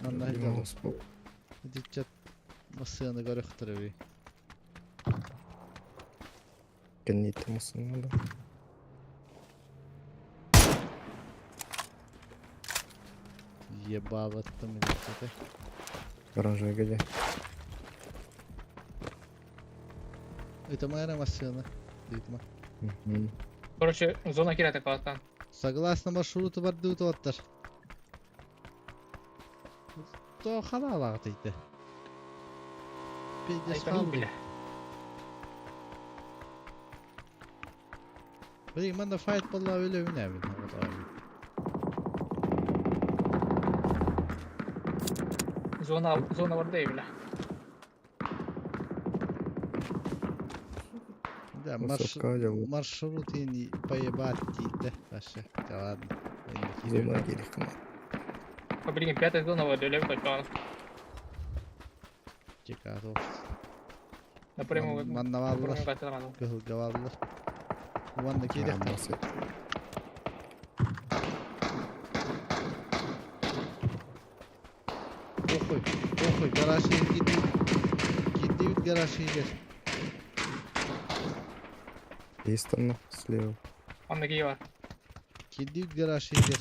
Анна хәдә. Дичат масыны горохтыр ви. Кеннит мısın da? Ебалаттым или Оранжевый где? Это моя машина. Видимо. Короче, зона кирәтә калган. Согласно маршруту барды утоттар. То халалага тейте. Пейдес халды. Блин, манда файт болла öyle önemli. Зона бар да именно. Да, Высокая, маршрут и поебать тейте. Вообще, да ладно. Зона гелика. Блин, 5-я зона вот для точно. Чекатов. Напрямую. Маннаваллар. Напрямую. Кылгаваллар. Ванда керек. Охой, гаража гиди гаража идет. Есть там слева. Он на Киева. Гиди гаража идет.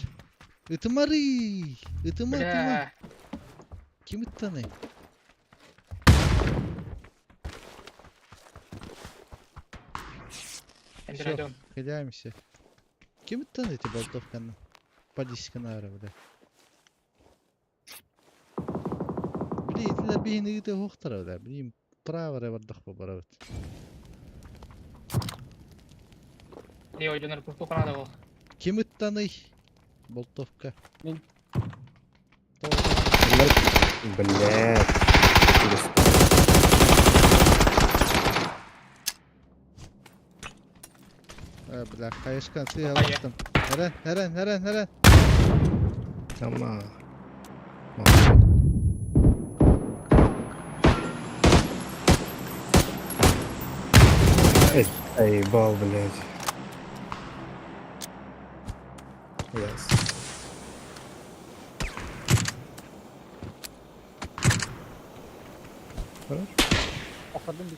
Итмари! Итма. Бля. Ким иттаны? Всё, хиляемся. Ким иттаны эти болтовканы? Подискана ара, бля. Блин, итилер бейни ите хоқтара, бля. Блин, право ревардах побарабыт. Не ойден руху канада бол. Ким иттаны? Болтовка. Мен. Блядь. Бля, кайышкан сый алаттым. Herен. Tamam. Эй, бал, блядь. Yes. Хорошо. Okudum bir.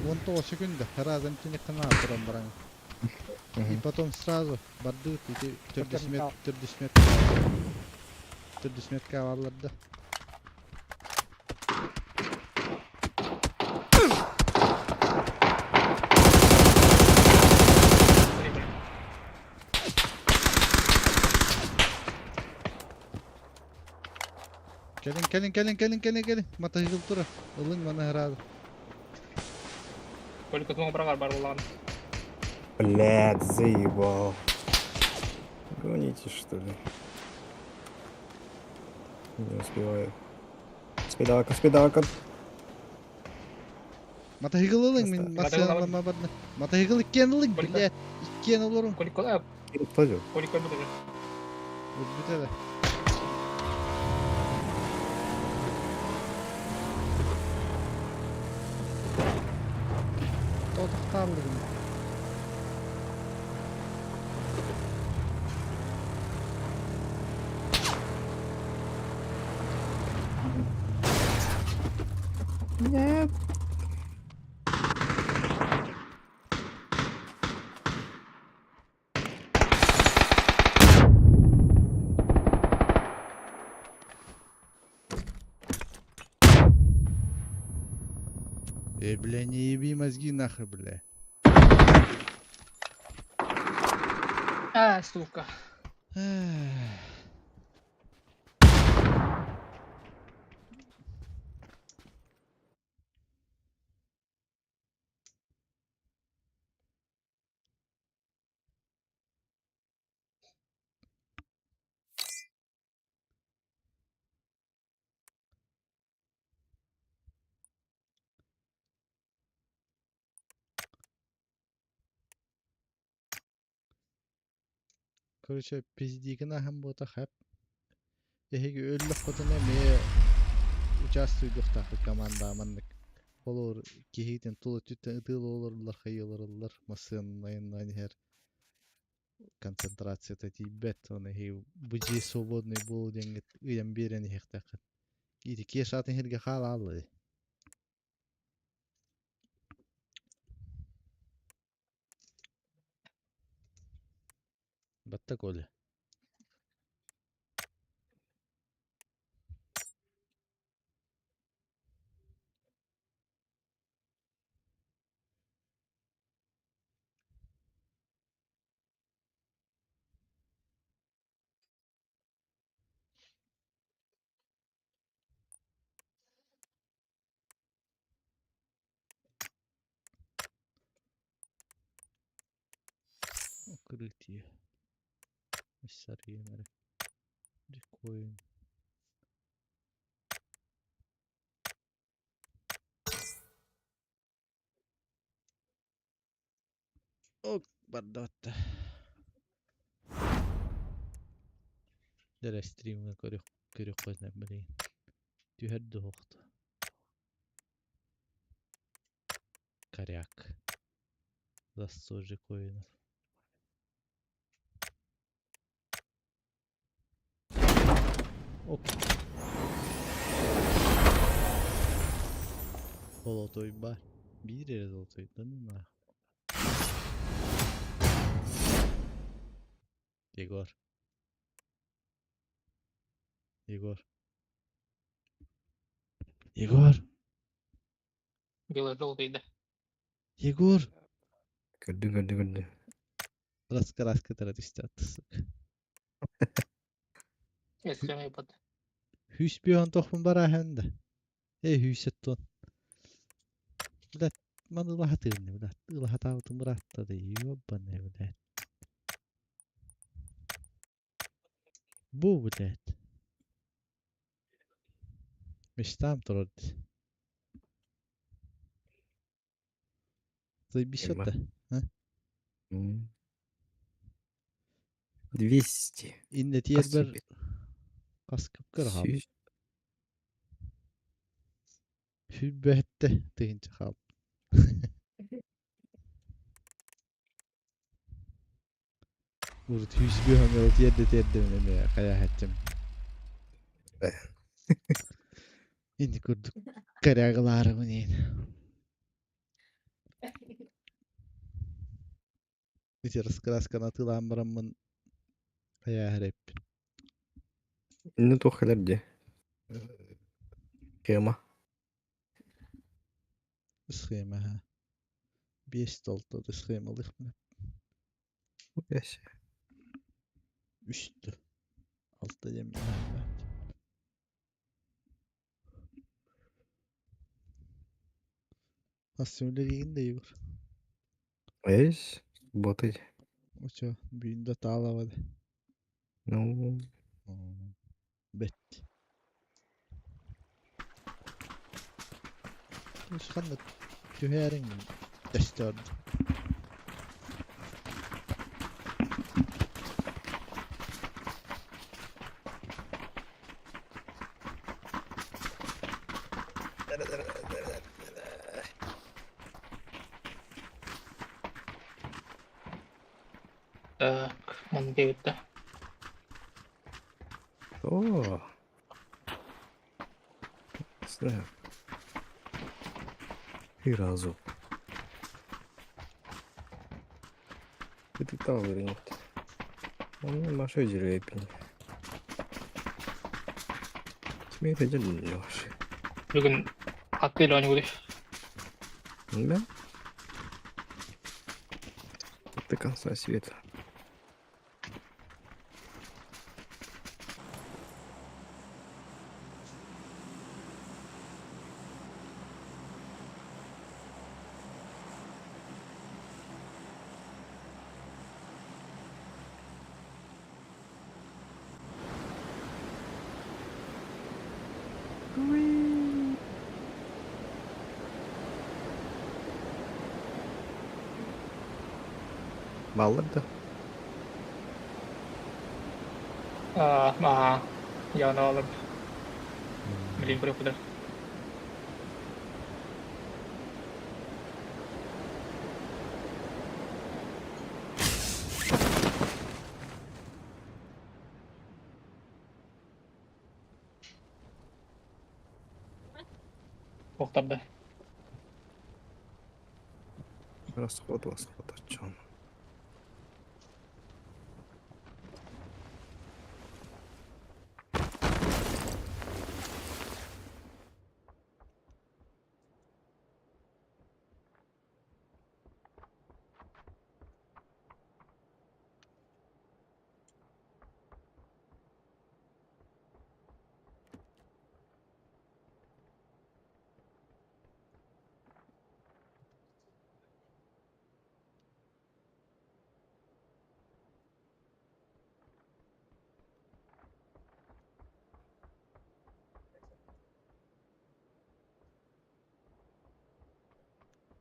19 секунда. Разом тебе хана баран. И потом сразу бардут и 40 метр. 40 метр кавалларда. Келин. Мата хигыл тура. Ылың мана herhalde. Только туму брагар бар болгон. Блядь, заебал. Гоните, что ли? Не успеваю. Спидавака. Мата хигыл ылың мен Мата хигыл масяналама барна. Мата хигыл иккен ылың, Колика. блядь. Иккен олорун. Колик Кто же? колик бутер. Бүтеді. Тотықтарлығын. Нет. Бля, не еби мозги нахуй, бля. А, сука. Эх. Короче, пиздигина хам бота хап. Эһиги өллөх хотуна ме участвуйдук тахы команда аманнык. Олор кихитен тулы түттен ытыл олорлар, хайыларлар, масын хер концентрация тибет, он хи буджи свободный был деньги, уям берен хехтакат. Иди кеш атын херге хал аллы. Батта коля. Укрытие. Сарьемер. Дикоин. Ок, бардатта. Дere stream'e körük koznam bilin. Tüheddi hoqta. Коряк. Зассожи коинов. Оп. Zolotoy бар. Bir yere zolotoy. Danına. Егор. Егор. Белый желтый, да. Егор. Gördü. Раска тарат истаттысык. Если не под. Hüs bir an tohum bara hende. Hüset ton. Блядь, man ulahat ırni, блядь. Ulahat avtı mıratta da yobban ne, блядь. Bu, блядь. Миш там тролль. Заебись Ема. это. А? 200. İnnet yer bir Спасибо. kaskıp kırhal. Сюз. Hübbette deyince kal. Vurut hüsbü hamyot yerde terdemine ya. Kaya hatcım. İndi kurduk. Karagıları bu neyin. Nece raskın atılan baramın kaya herep. Ne тухлерде. Кема. Schema ha. 5 doldu da schemalık mı? Яся. Üstü. Altta yemin. Assimileyin de Igor. Es, bote. Ocho, binde tağlamadı. No, Bet. Uşkanlık tüherin destördü. Так, nanti kita. oh. Snap. Hirazу. Это тавер нет. Он машой жеребень. Смеет один лёш. Bugün hakkıyla oynadık. Да? До конца света. Баллада. Yana alır. Bileyim buraya kadar. To'xtab. Расход, о чем?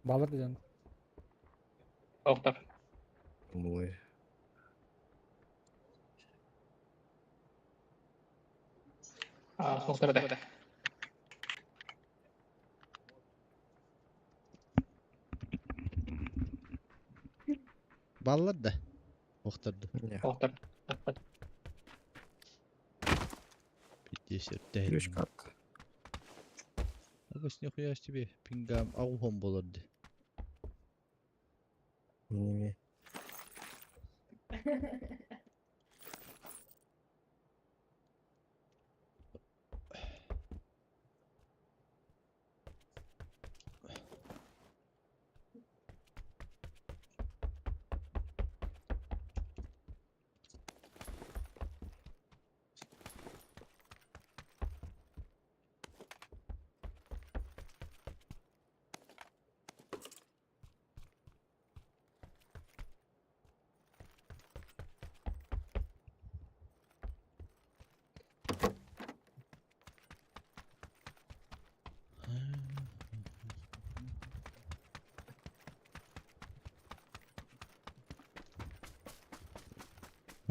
Балыр дегенді. To'xtab. Ой. To'xtadi. Ballar da. Oxtardı. Не. To'xtab. Bitti şertte. Ключ как? Agos nihуя себе. Пингам аугом боларdı. Не.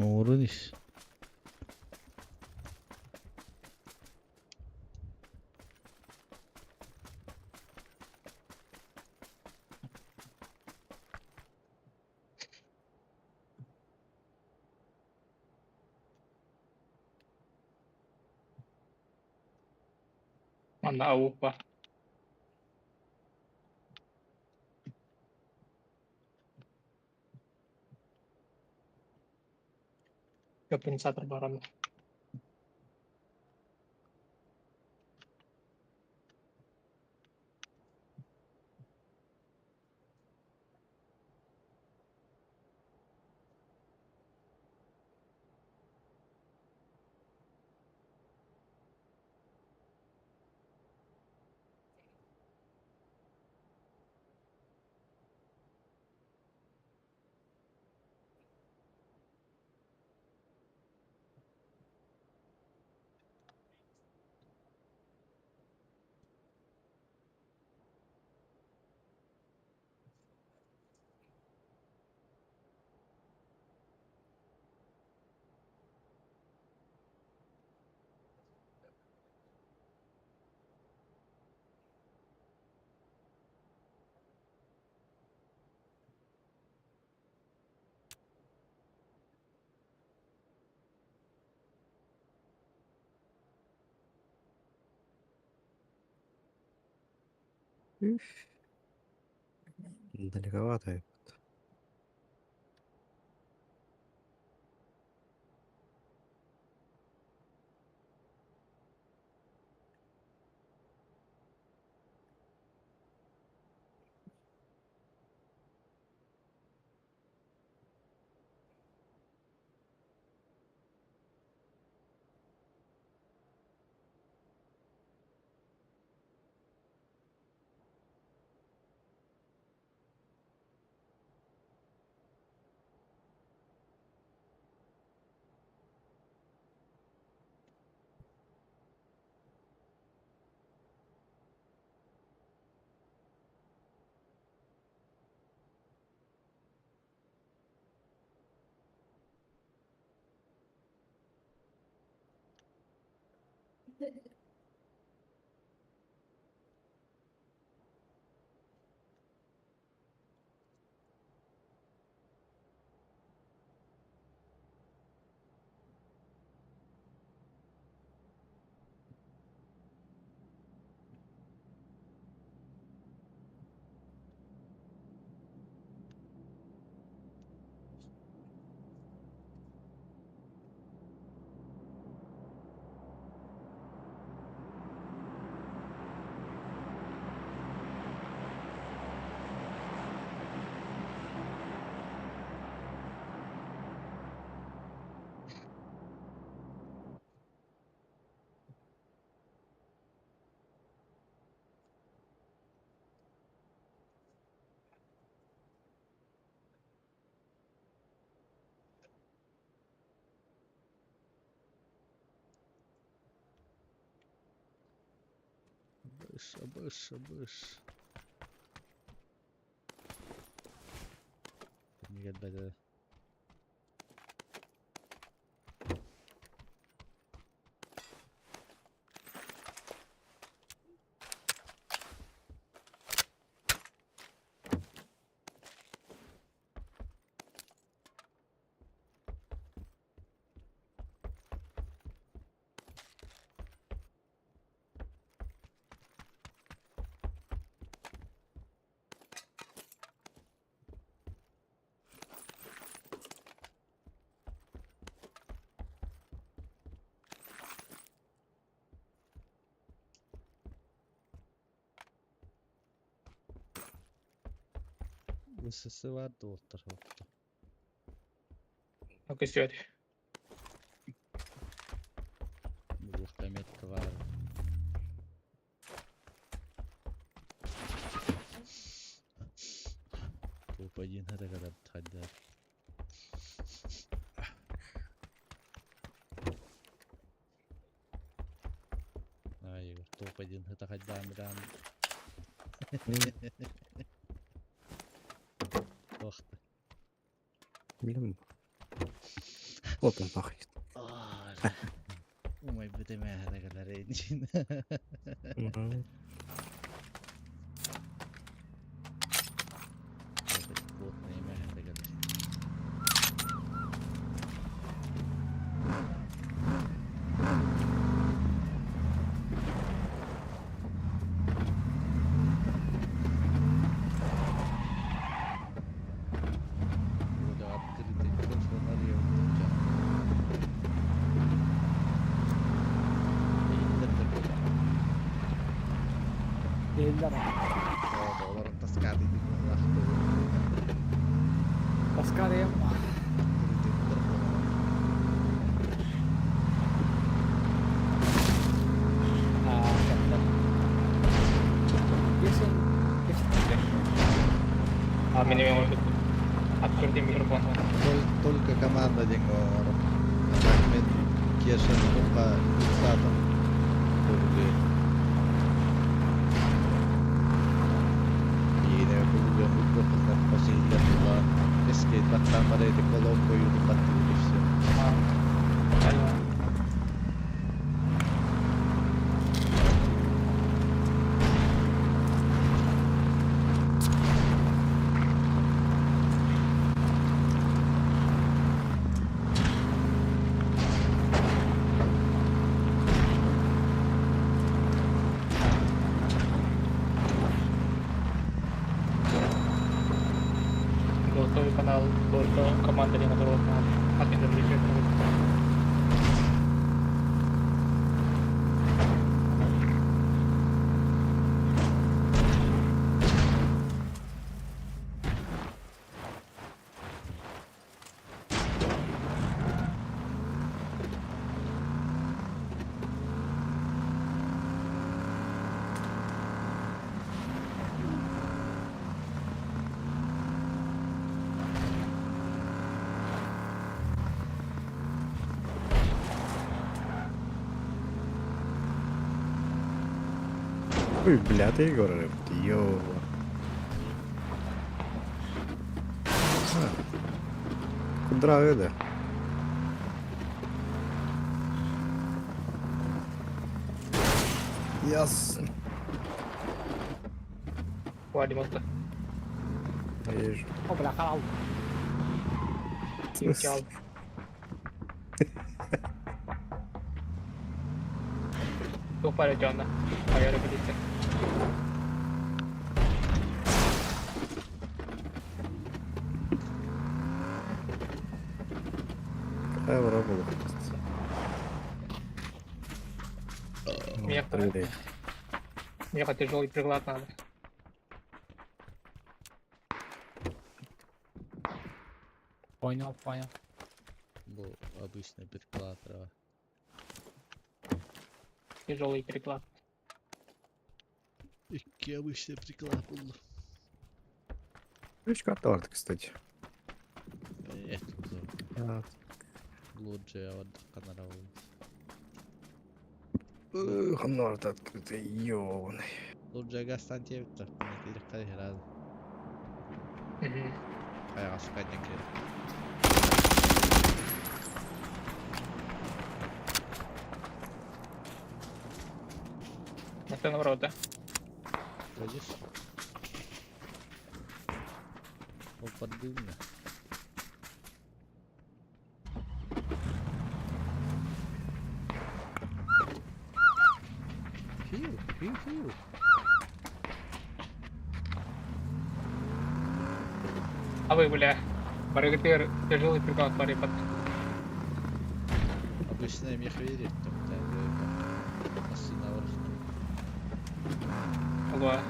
Uğrun iş. Mana avuk var. Köprünün terbaru. Далековато. Абыш. Не гадать. Isısı vardı o tarafta. No kysyöt. Mulla metkä var. Попадин это когда тхадят. Ай, топ-1 это хаддам. Ох ты. Блин. Вот он пахнет. Ой, бітеме гэта рейнджин. Мгм. Плотные мягкие гэта. Вот открытый микрофон налево. Değiller ama. Orang Tascadi di bawah tuh. Oscar ya. Captain. Kesin. Minimum открытый микрофон. Только команда Дегор. Ахмед Кешин только инициатор. Yine kulluyor mikrofonlar fasilitlerle eski battanlarıydı kolon koyuldu battı işte. только команда не нагрузка. От Индонезии. Ой, бля, ты Егор, йоу. Куда это? Ясно. Вадим, вот Вижу. О, бля, халал. Симчал. Тупая темно. Моя репетиция. Какая вора была? Мне Мне хоть тяжелый приклад надо. Понял, понял. Был обычный переклад. Тяжелый приклад. Який обычный приклад был. Ключ карта, кстати. Это лоджия от канала. Норд открытый, ёбаный. Лоджия гастан тевта. Или кайрад. Угу. Аяга сканник. Это наоборот, да? Видишь? Он поддымно. Фью. А вы, бля, барыгатыр тяжелый приклад парипат. Обычно мех верит, там да, на вверх. Ага.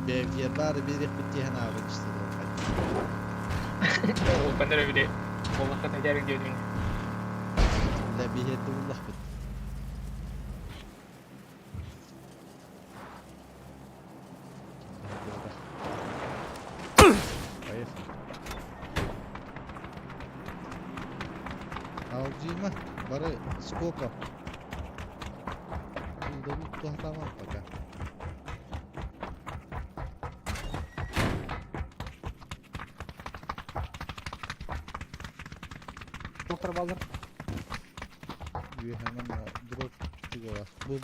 Бевьербар берег битtiğine almıştı. Ол пандара биде. Ол хатна жарин дедим. La bihette Allah bit. Hayır. Алжима, бары сколько? Удобно тамам пока. Доктор Балдыр. Hemen drop tutuyor var. Bu.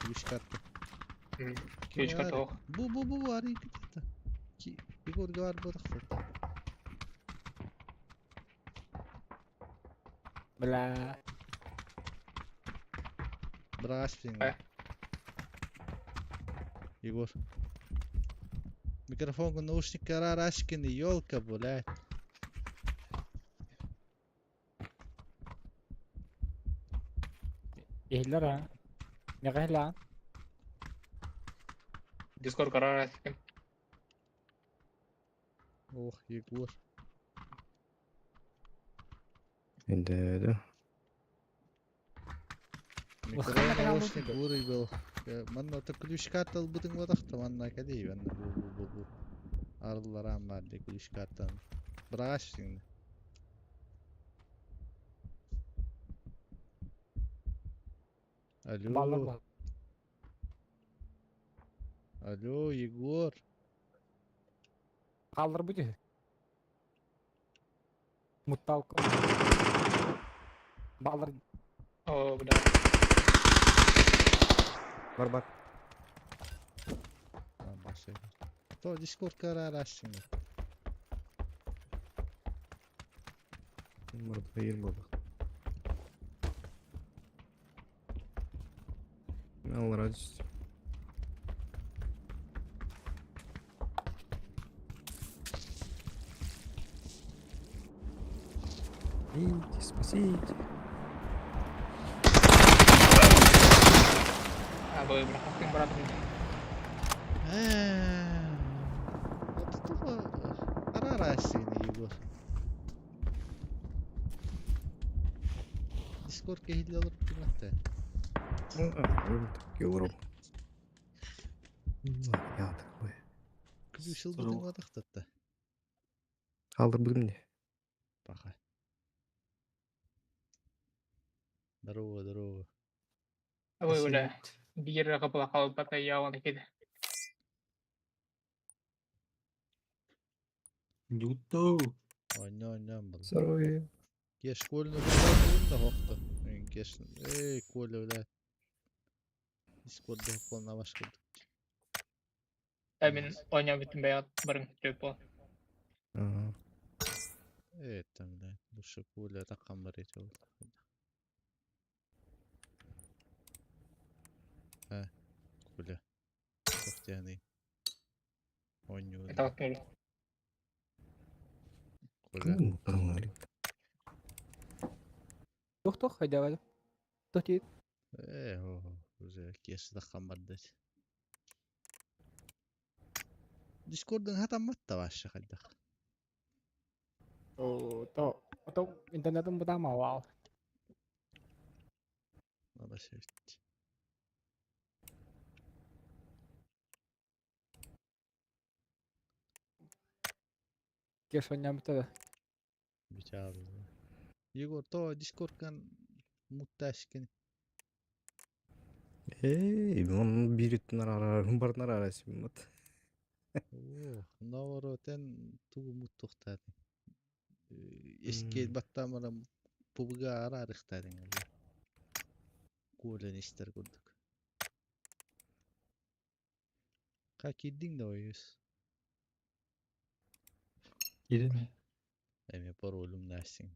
Вишкатка. Ключка тох. Bu arayı gitti. Ki Igor var bu da. Бля. Брашпин. Егор. Микрофон, наушник, Рашкин, елка, блядь. Ehler ha. Ne kadar lan? Дискорд карар этим. Ох, Егор. Да. Микрофон, наушник, бурый был. Манна та ключ картал будың одақта, манна кәдей, манна bu. Arılarım vardı ключ kartan. Брашпин. Балдыр Алло, бар. алло, Егор. Қалдыр бұды. Мұтталқы. Балдыр. О, бля. Бар. Başlayalım. То Discord kararı açtım. Мұртқа ел болды. Ал радио. Спасите, спасите. Boleh berapa yang berat ini? Вот это арарасини Егор. Дискордке хиле алып кимәтте. Юром. Я такой. Күбүшел бутың ватыктатта. Алыр бүгүн. Паха. Здорово, здорово. Boleh udah. Biar kepala kalau pakai yawan gitu. Ойнам был. Здоровье. Кеш Колину баштадым да хокто. Мен кеш. Коля бля. Дискордда полна башкырдык. Мен ойнап bütün bayat bareng Triple. Там, да. Лучше Коля ракам бар эти вот. Коля. Кофтяный. Ойню. Это вот ноль. Коля. Тух, хайдавай. Тух тиит. Уже кеш ракам бар дать. Дискордың хатамматта башы хайдак. То интернетом бутам авал. Надо сесть. Кеш ойнап бітеді. Бичал. Егор, то Дискордкан мутташкен. Onun biritin barnar arasın mat. Наворотен тугу муттуктады. Эскел баттамарам пубга арарыктадың эле. Колен иштер көрдүк. Как иддиң да ойыз? Gidelim. Эме паролум нерсиң.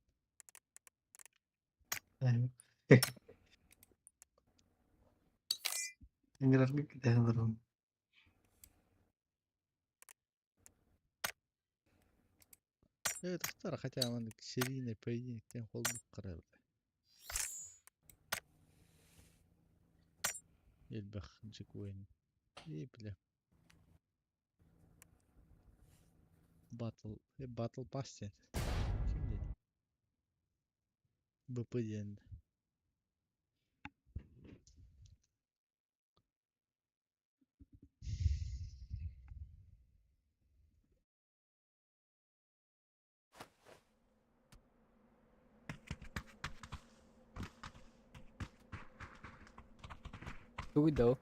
Enggak kita belum. Тахтар, хотя он серийный поединок, тем холдук карабы. Элбах Джекуэн. И, бля. Батл пасте. Кимде? БПДен. Туй дал.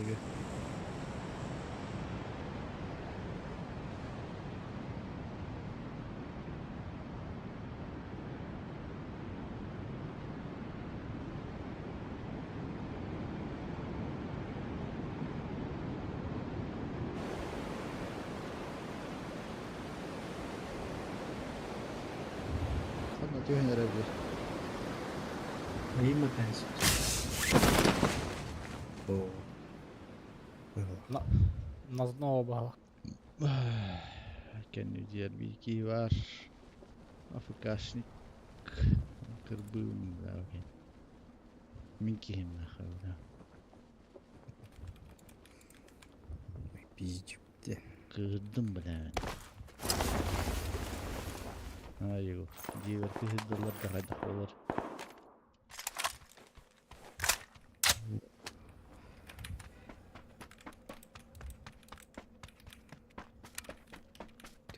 ге. Sana tühene bir. Ayı mı benziyor? Oo. На знову бала. Kendi diğer var. Африкашник. Kırbığım da okey. Минкихим нахуй, да. Пиздюкте. Kırdım блядь. Айгу. Дивер кыһыддылар да хайдах болар.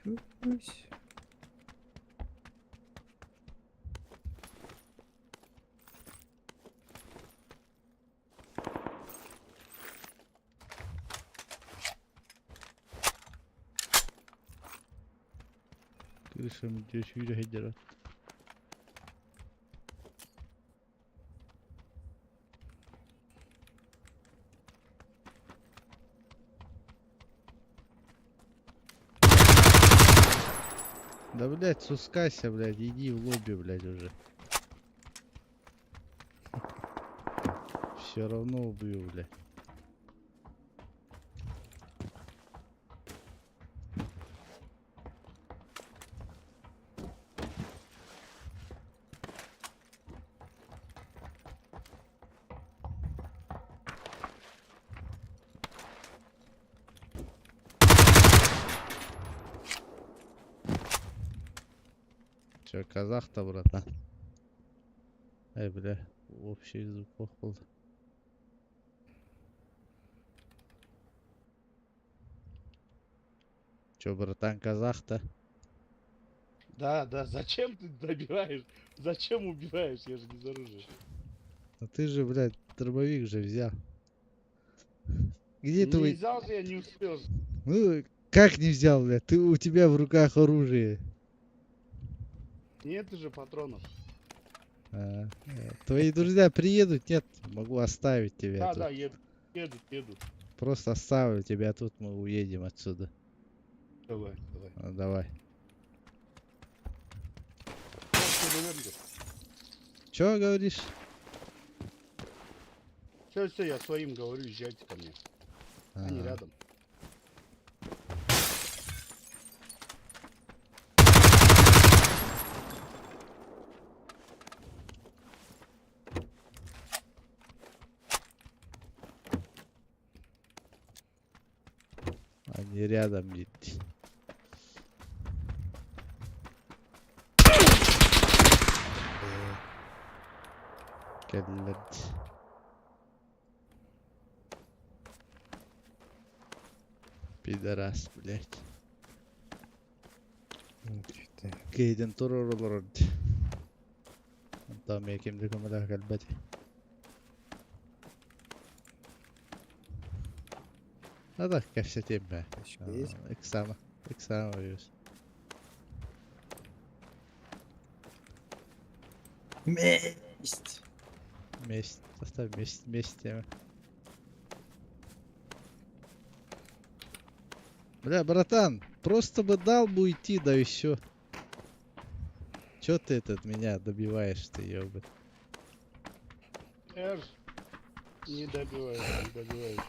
Тюсь. Крышами здесь Юрий Хайдерат. Да, блядь, спускайся, блядь, иди в лобби, блядь, уже. Все равно убью, блядь. Че, казах-то, братан? Бля, общий звук плохо был. Че, братан, казах-то? Да, да, зачем ты добиваешь? Зачем убиваешь? Я же без оружия. Ну ты же, блядь, дробовик же взял. Где Не твой... взял же, я не успел. Ну, как не взял, блядь? Ты, у тебя в руках оружие. Нет уже патронов. Твои друзья приедут? Нет, могу оставить тебя Да, тут. да, еду. Просто оставлю тебя тут, мы уедем отсюда. Давай. Давай. Все, Че говоришь? я своим говорю, езжайте ко мне. Они рядом. Они рядом ведь. Келлет. Пидорас, блядь. Кейден турурулурд. Там я кем диком لا قلبتي. هذا كفتين به. Эксама вьюз. Месть. Месть. Оставь месть тема. Бля, братан, просто бы дал бы уйти, да и все. Чё ты меня добиваешь, ты ёбы? Я ж не добиваюсь.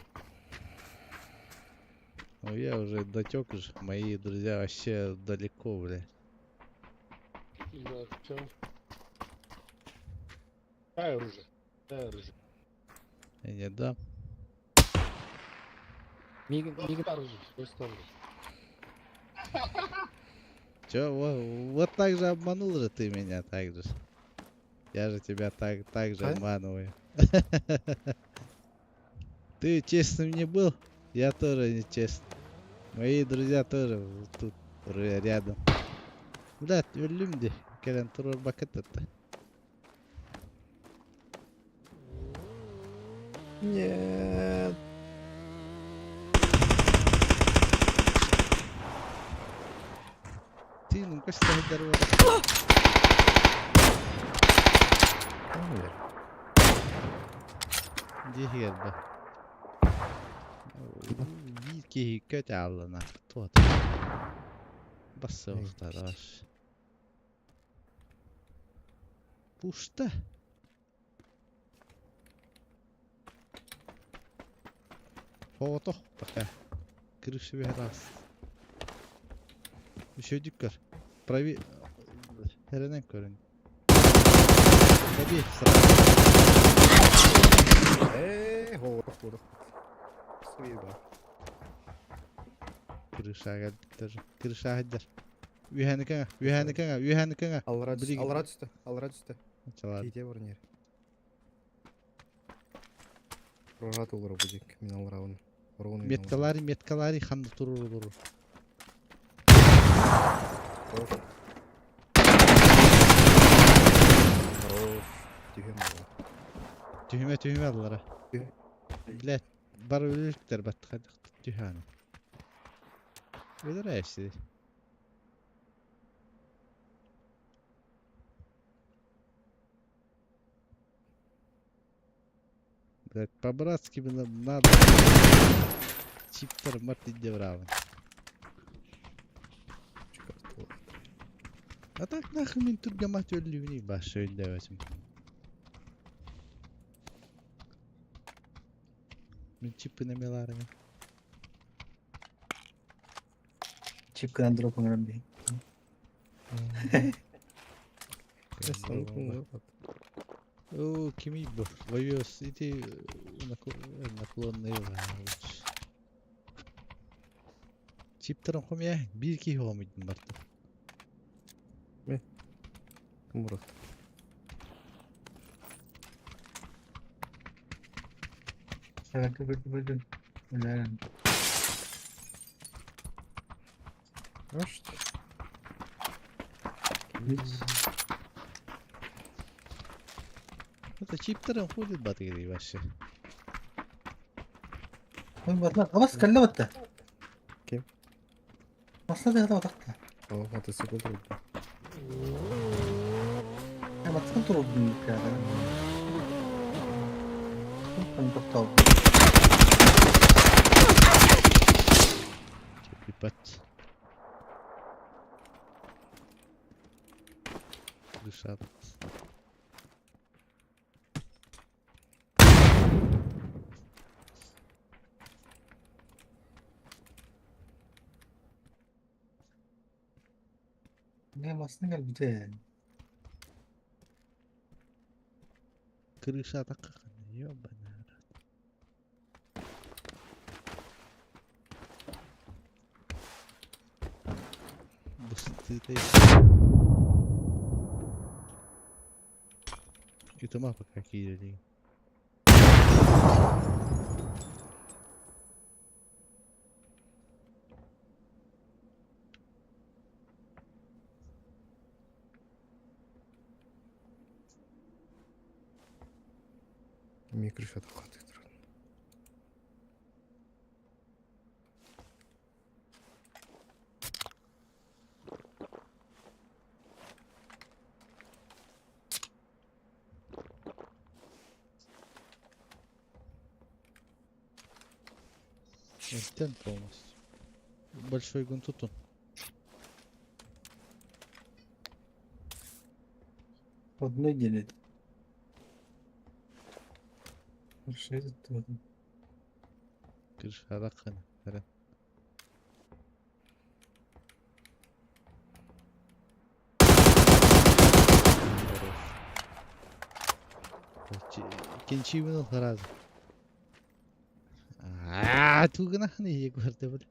Ну я уже дотек же, мои друзья вообще далеко, бля. Да, все. Дай оружие. Я не дам. Миг... Оружие, просто оружие. Чё, вот так же обманул же ты меня, так же. Я же тебя так же А? обманываю. Ты честным не был, я тоже не честный. Мои друзья тоже вот тут рядом. Блядь, ölüm gelen terör bucket это. Нет. Senin kaç sahiller var? Hayır. Diye geldi. Bir ki kötü alana. Tuhat. Bassa vaktar var. Puşta. Foto. Bak. Kırışı bir раз. Еще дикар. Прови... Херенен корень. Забей сразу. Vurduk. Suyu bak. Kırışa geldik. Kırışa hediler. Ühenikene. Alrat Biri- üstü. Alrat üstü. Çalar. Кейте варнер. Прорат olur bu dik. Min alravın. Metkалari ханды турur. Хорош. Тихо было. Tühüme aldılar ha. Tüh. Bilet. Bar ölürükler battık hadi. Tühane. Ölür ya işte. Блять, по-братски бы надо. Чиптер Марти Деврава. А так нахуй мен тургамат өлүвүни башы өйдөбөсүм. Мен чипы немеларыңа. Чипка на дроп гранди. О, кими бу. Воюс, иди наклонный лучше. Чиптерин хомя, бирки хомидин барты. Мурат. Саракы бөтү. Элен. Аш. Это чиптерин ходит батыгы вообще. Ой, батла. Абас калла батта. Ким? Масла да батта. О, мотоцикл трудно. Я баткан туру кара. Кан токтоо. Ебать. Дышат. Не масны гал бите. Крыша такая, ёбаная. Быстрее. Это мапа какие-то. Микрофон хватит. Тент полностью. Большой гунтутун. Одной делит. Шесть тут. Крыша ракана. Кенчи минул сразу. Тугнахны егорды бля.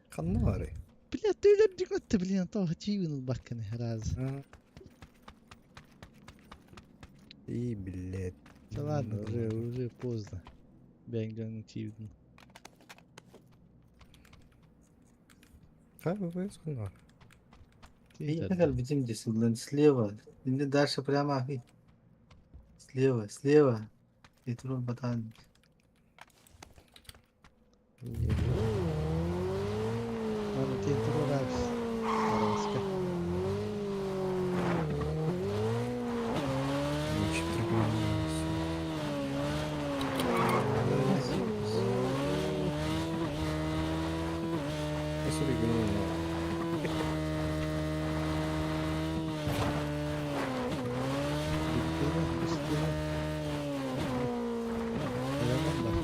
Каннары. Бля, ты лёрдик блин, то чивинул бакканы сразу. И, блядь. Да ладно, уже поздно. Бэнган чивинул. Как вы происходит? И как видим здесь углом слева. Иди дальше прямо. Ахи. Слева. И турун батан. Ладно, ты турурабс. Bitti mi? Bitti mi? Eleman var.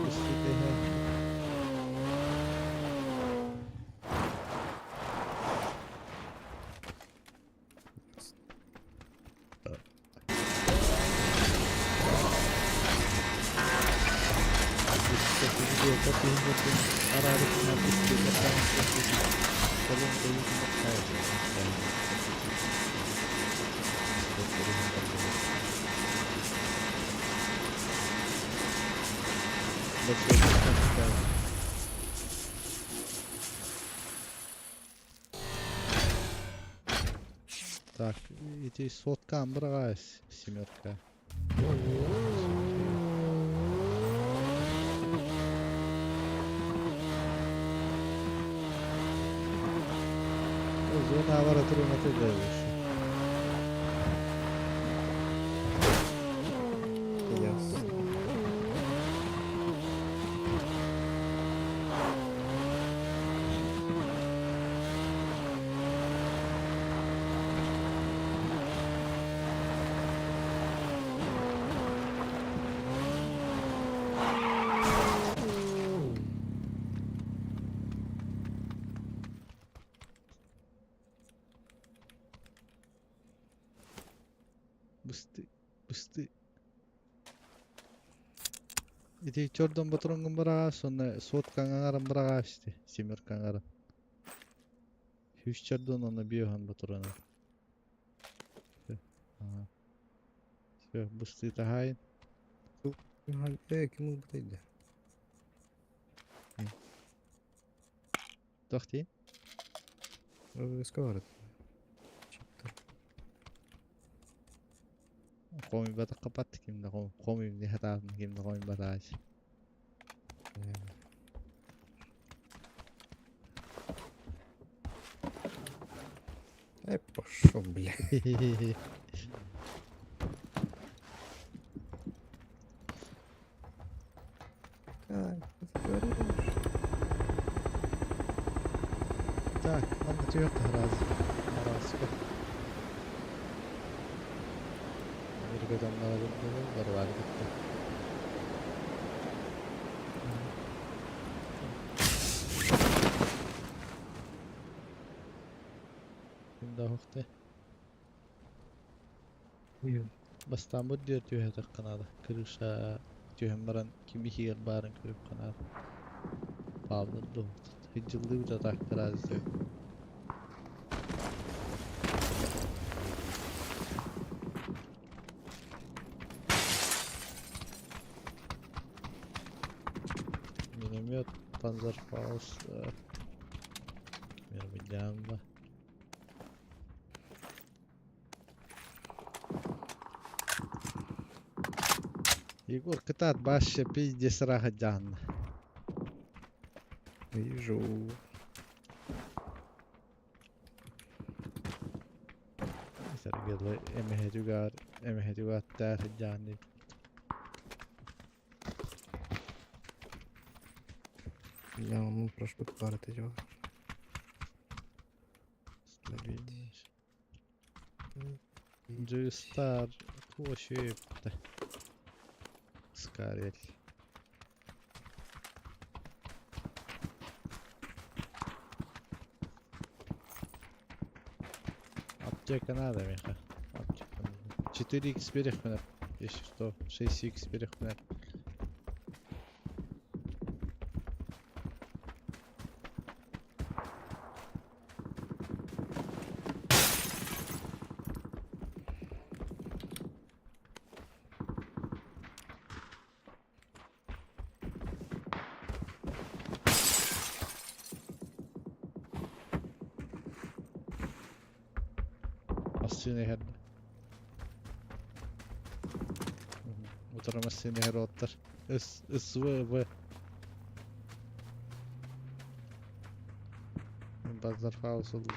Bitti de he. Bitti. Video kapıyı kapıyı. Ararısına bitti. Kapağın bitti. Kolun koyu Так, эти сотка бралась, семерка. Зона аваратуру ты даешь. Ясно. Бысты, бысты. Эти чёрдон батронгон брагас, онна соткан аңаран брагас, семерка аңаран. Хүч чёрдон онна биохан батрона. Ага. Всё, бысты тахайн. Кім бұтайды? Тохти. Эскаватор. Qo'mi bata qapatdi kimda qo'mimni xatarni kimda qo'mi batach. Пошел, бля. Как ты говоришь? Так, ладно, тёртый раз. Раз. Bir adamlara bir var gitti. Şimdi hafta. Bastan bu diyor diyor hadi kanada. Kırışa diyor baran kimi hiyal barın kırıp kanada. Pavlın doğdu. Hicildi bir atak biraz diyor. Миномет, Panzerfaust, Мирмидянба. Егор, катат баще пиздец рахаджан. Вижу. Sergey emehedügar terhajani. Я вам прошу парити його. G-Star koşuyordu. Skarel. Аптека надо, Миха. Аптека нужна. 4х перехват. Если что, 6х перехват. Masini her. Motora masini her otlar. SV. Bazar Faust oldu.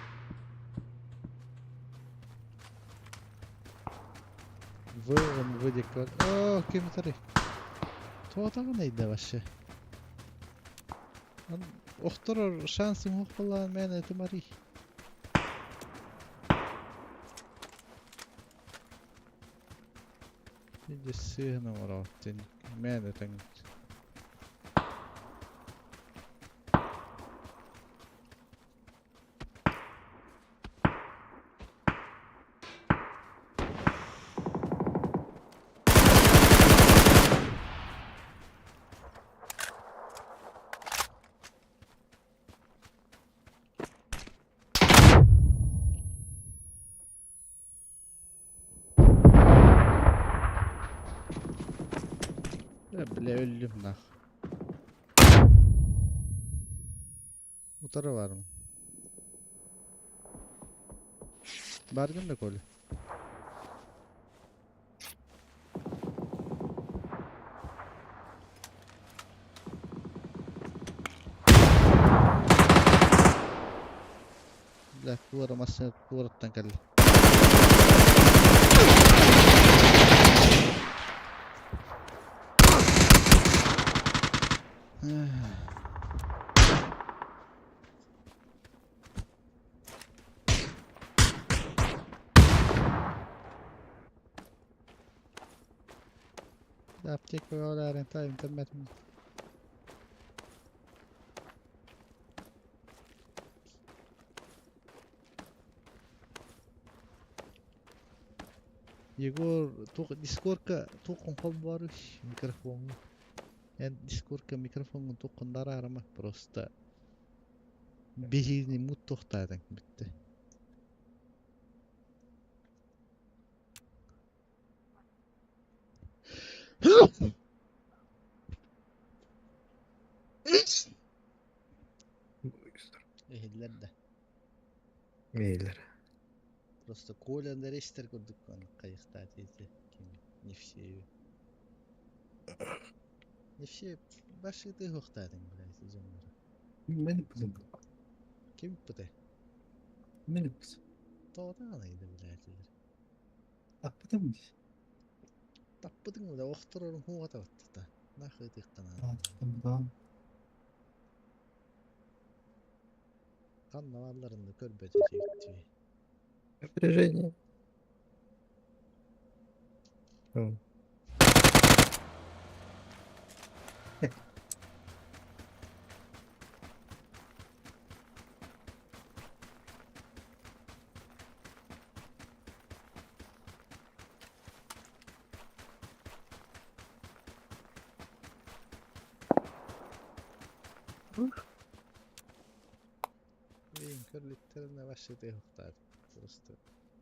Выдик. О, кемтери. Тоотага нейде вообще. Охторор шансым хокпалан мен этумари. Иди сына моралтин. Мен этен. Bile öldüm nak. Utarı var mı? Bargın da kolu. La tuora massa tuorattan kalli. Aptek ve oların time temmet. Егор, только дискорка, только он барыш микрофон. Я дискорка микрофон только дарарама просто. Бежини мут тохтадың битти. Ehiller de. Мейлер. Просто Коля да рештер көрдік аны қайықта тезде. Нефсею. Нефсе башы ты хоқтадың блядь өзіңдері. Meni kızım. Кем бұды? Meni kızım. Тоғдан алайды блядь. Akbıda mı? Таппыдың да оқтыр орын хуға табытты да. Нахуй тықты Tamam. Қан наваларында көрбөтө жегітті. Напряжение. Ең көрліктеріне башы ты хоқтады. Просто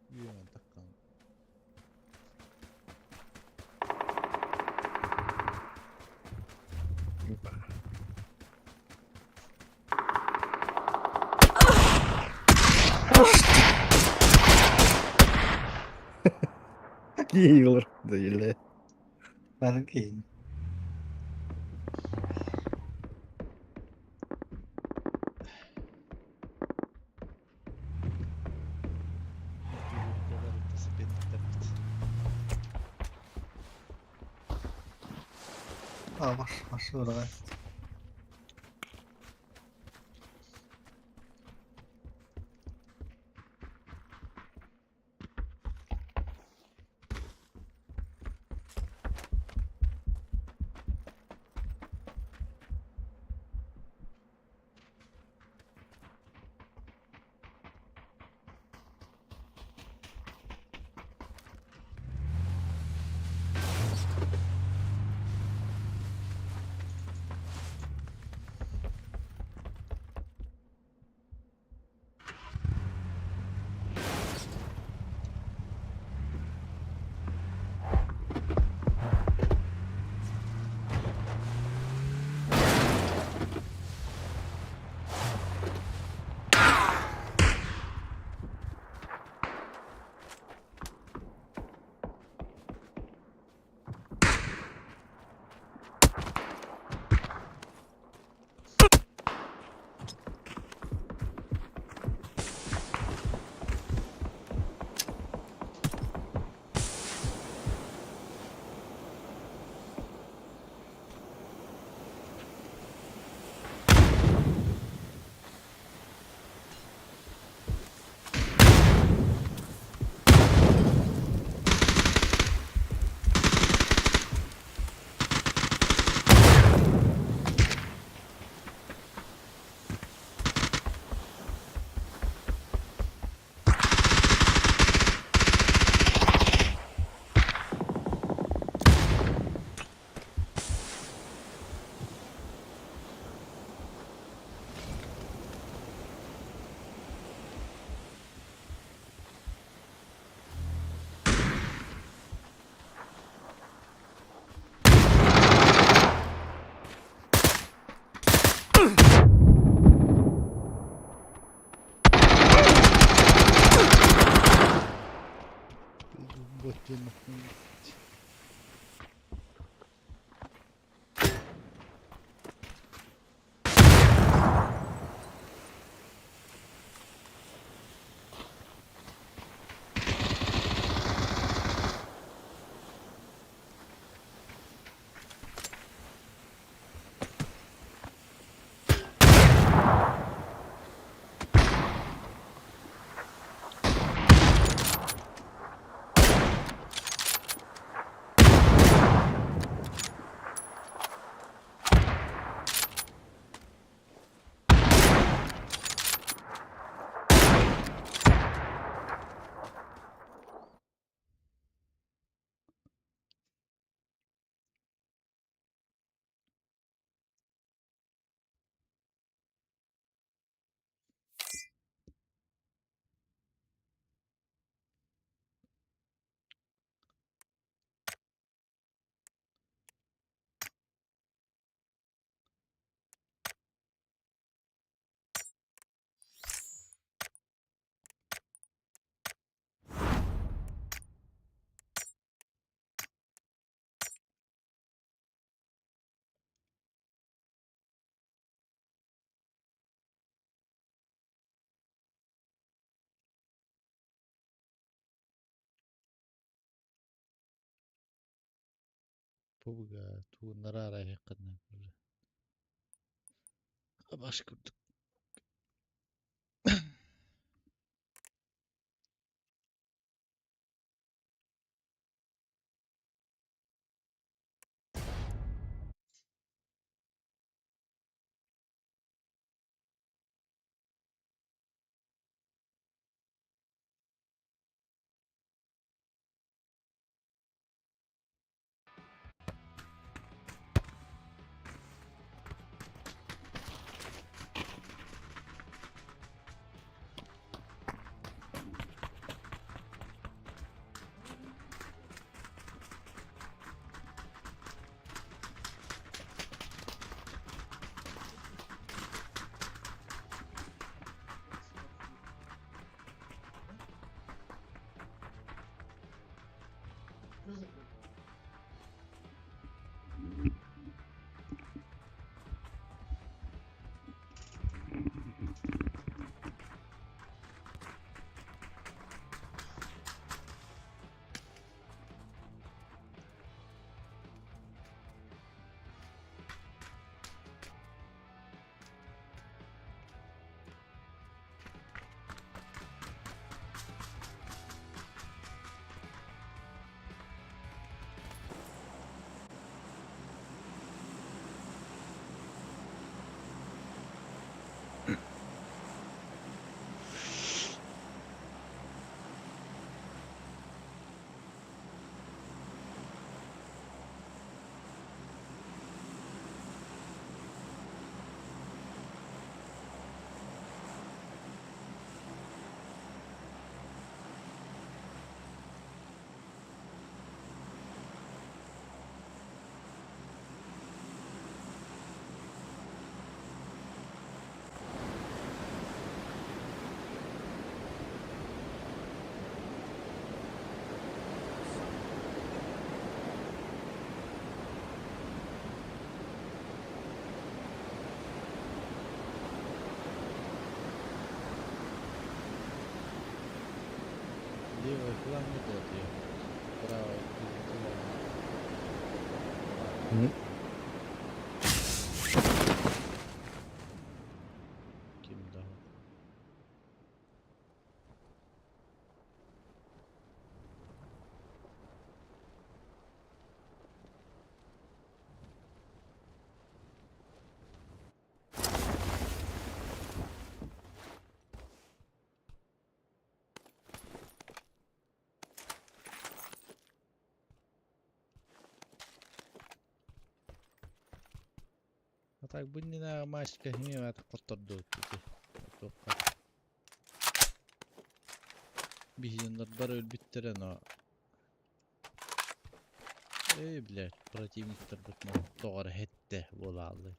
үйімен таққан. Гейлер. Да еле. Ben kıyım. Var orada. Botçuluk. Puga, tu narara yakından böyle. Baş kurduk. Левый фланг не тот ее. Правый М. Kim daha? А так бы не на мачка гнева это kurtardı Topka. Bizimler bar öl bittiren o. Ey блядь, противниктер бутма. Doğru hette bolalı.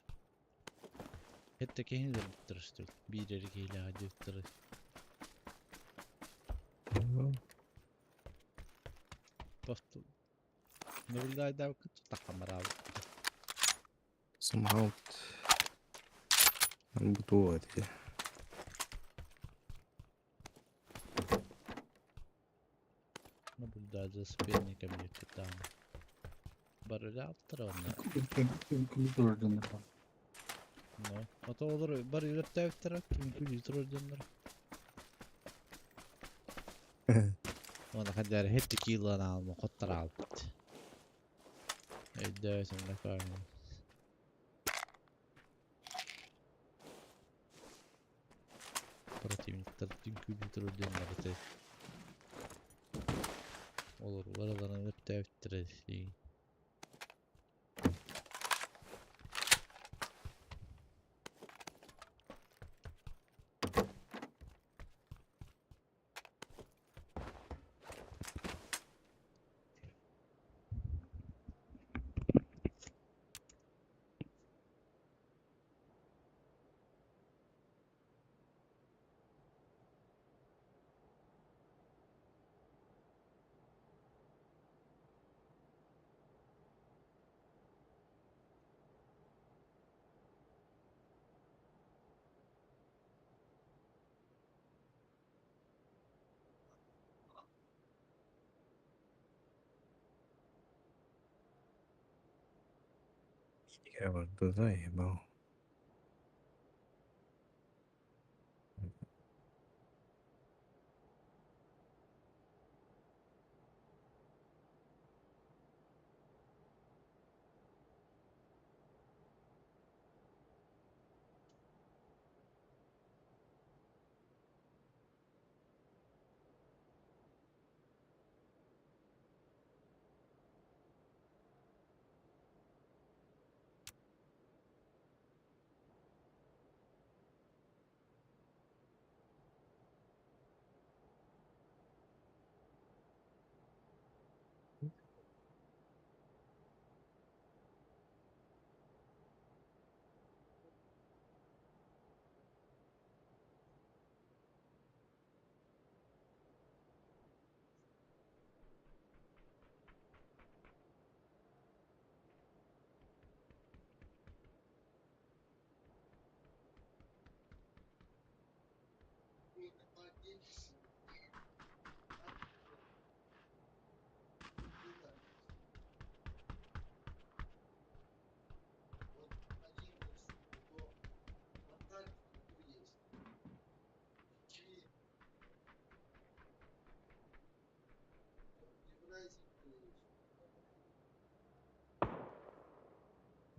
Hette kehin de bittirişti. Bir yeri keyle hadi bittirir. Просто наблюдаю, как камера. Somehow. Бутует. Наблюдаю за соперниками там. Barılar tarafına. Kim gördün? No. O da olur. Barılar tarafına. Kim kulütür Ona kadar hep tequila alma. Kotlar aldı. Öyle sonra Противниктер tüm kültür ödülleri olur. Oralarını hep tevttir. Я вот туда ебал.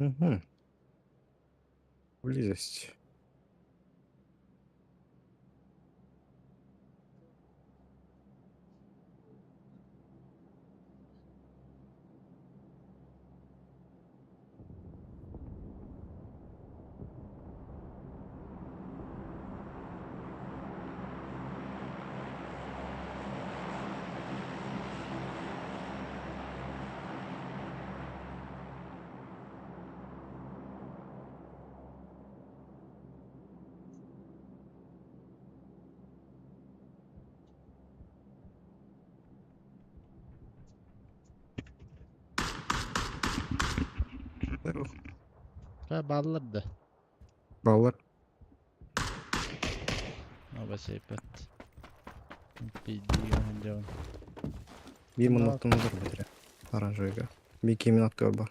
Угу. Близость. Ha ballardı. Баллар. Ama sepet. Biliyorum. Bir Tamam. minuttan olur bitirir. Оранжевыйга. Bir 2 minut galiba.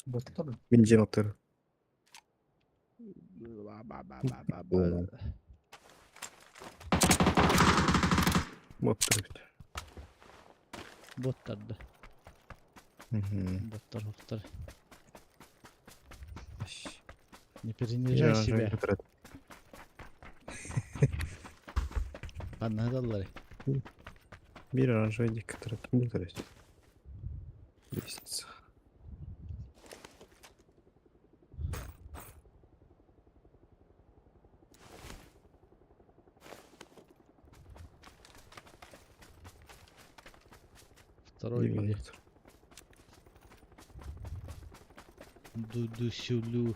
Baktın. Birinci noktaları. Боттар бит. Botlardı. Bottар. Не перенижай себя. Anladın. Bir оранжевый диктатор. Kim bitirir? Лестница. Второй где? Дивизор. Дудусюлю.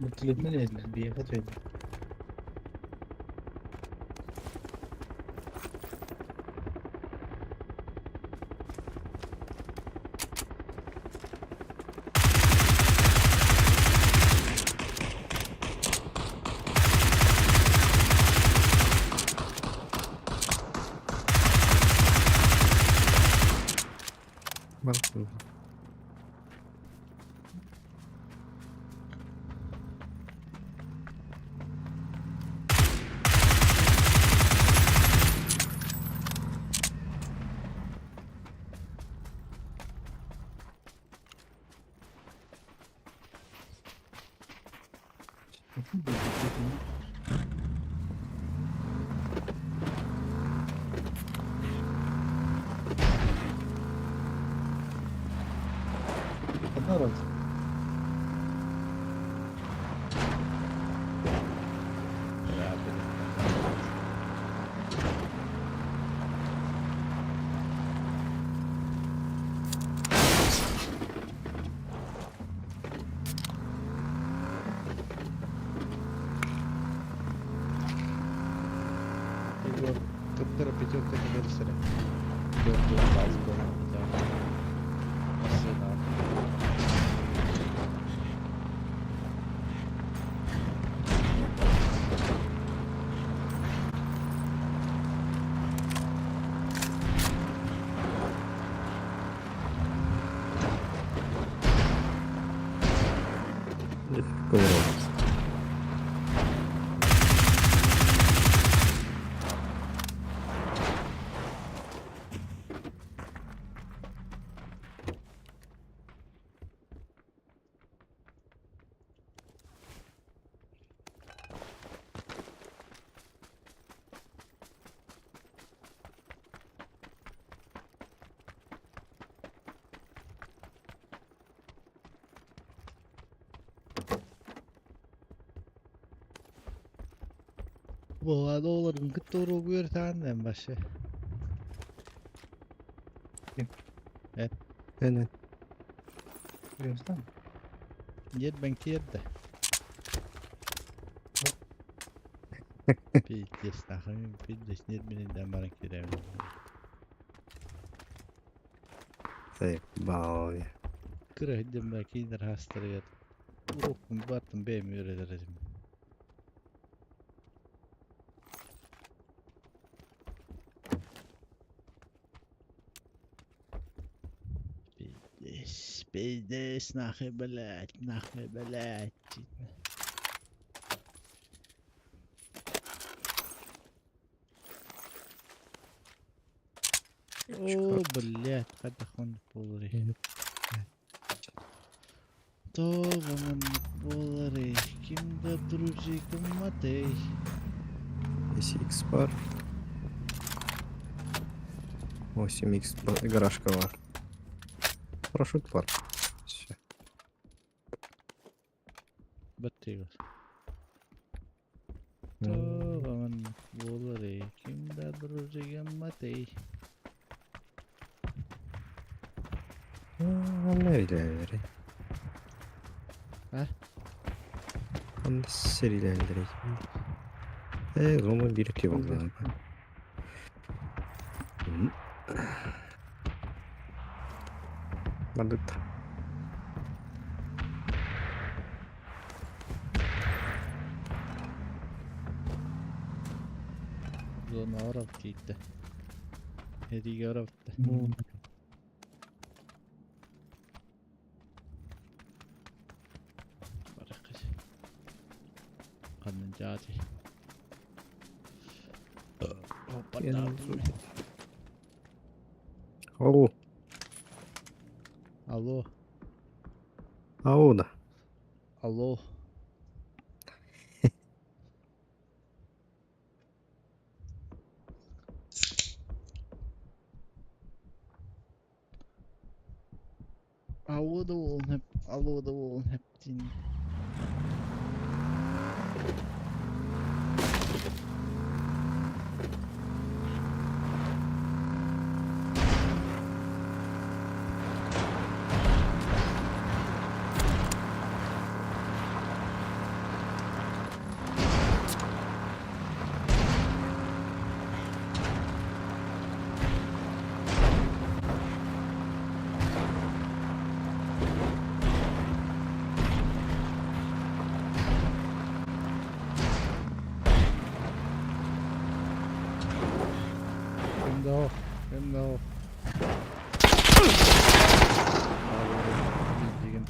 بتطلب مني البيافات وين؟ Balık. خلاص. Егор, Каптера пятерка не версия. Пятерка упал с дома, да. Арсенал. Ковырял. Bu arada oğlanın gıt doğru bir tane başı. Evet. Görüyorsun. Yer ben yerde. Piddes takım piddes yer beni de merak ediyorum. Заебал я. Kırık belki iner hastaya. Urokum battım beğenmiyor ederim. Piddes nahi belat. О, блядь, это хон полри. Тован полри. Kimde дружиком Матей. SX бар. 8X гаражка бар. Парашют бар. Все. Batıyoruz. Тован полри. Kimde дружиком Матей. Nerede? Ha? Onu serilendireyim. Onu birikiyor vallahi. Balık. Zona Arap gitti. Hediye Arap'ta. Barakız. Kanın cati. Hoppa Я не dağıtım. Ау. Alo. Ау да. Alo. Alo da oğlum hep din. o. Hem de o. Diyeceğim.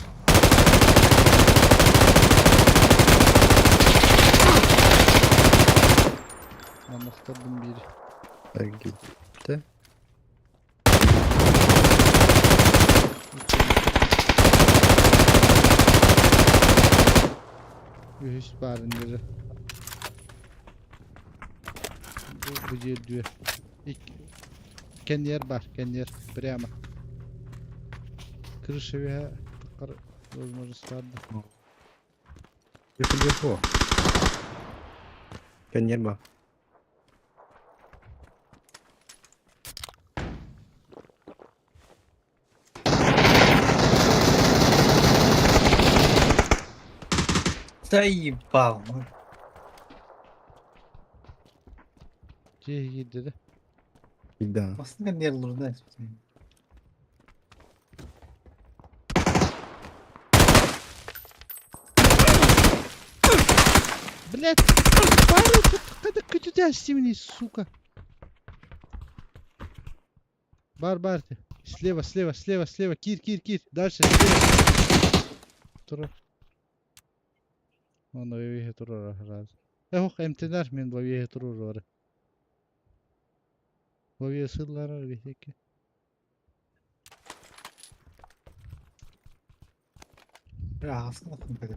Anahtardım biri. Gitti. Üç barındırı. Bu diyor. İlk kendi yer var, kendi yer. Прямо. Крышевая возможность ладно. Тихо. Конерба. Заебал. Ну, Şey dedi. Да. aslında ne olur da. Блять! Пару тут когда кидайся вниз, сука. Бар. Слева. Кир. Дальше, слева. Тура. Onu evi durur herhalde. Yok emtiler min vaviye durur var. Vaviye sırlar bir tek. Ya aslında kanka.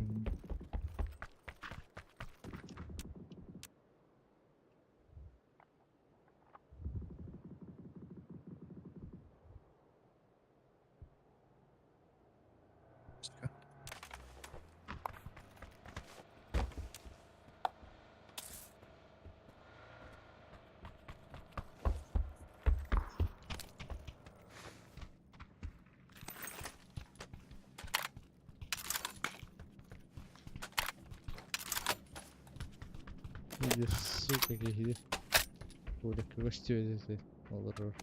Gidiyor suka gidiyor. Böyle kıvıştıyor dedi. Olur.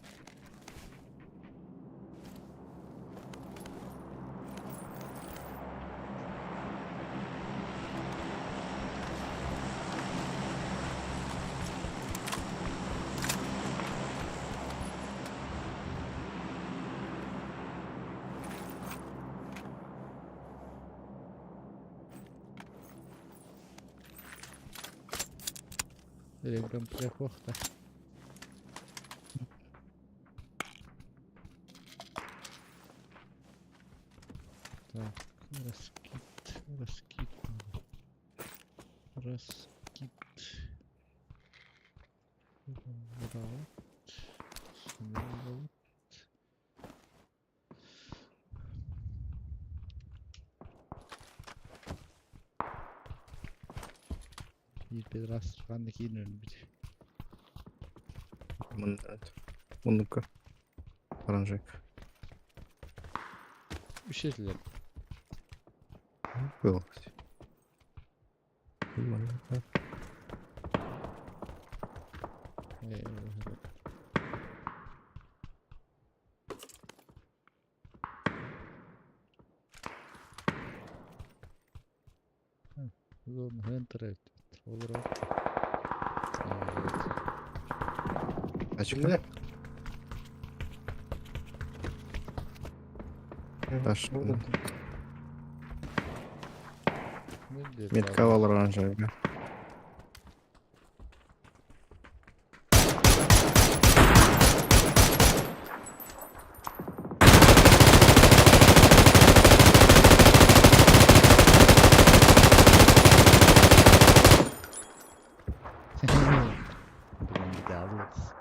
Telegram плохо. Так, раскид. Смело. Bir раз бандaki iniyorum bir. Ну-ка. Оранжик. Bir şeyler. Был. Zone Hunter olur abi. Ачка. Ne? Taş. Nedir Метка abi? var оранжевый. Bugün bir daha alırız.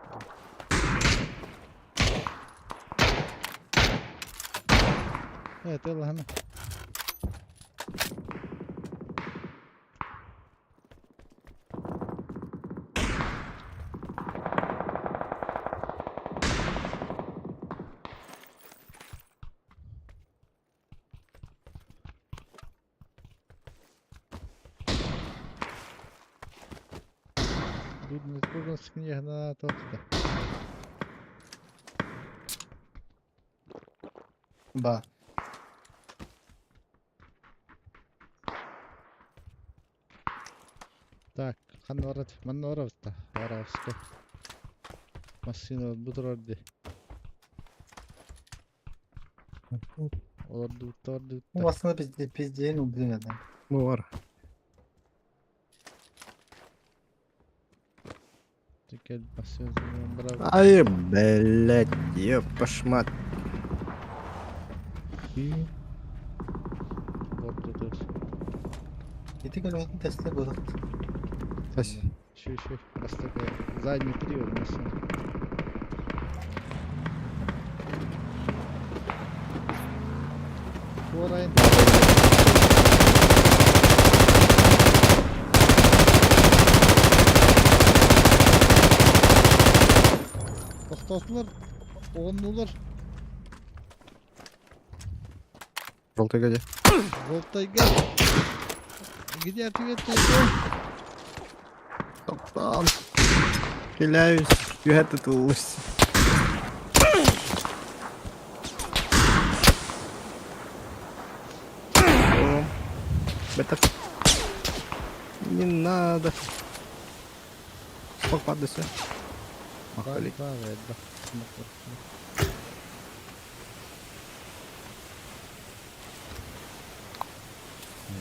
Evet Allah'ım. Buradan sıkınca yana tokta. Ба. Так, хан варат, ман варавста, варавста. Машина бутурарды. Оларды бутурарды Ну, бутта. aslında biz değil mi bilmeden. Bu var. Tekel машина браво. Ай, блядь, епашмат. Orada dur. Yedik öyle oldu destek olduk. Сась. Şu. Бастaka. Задний привод машина. Orayın. Toxtasınlar. Oğunlular. Желтый гадя. Voltay gel. Gider tüvet. Топтан. Хиляюсь. Юhet tutulmuş. О, Бетер. Не надо. Попадайся. Махали. Да.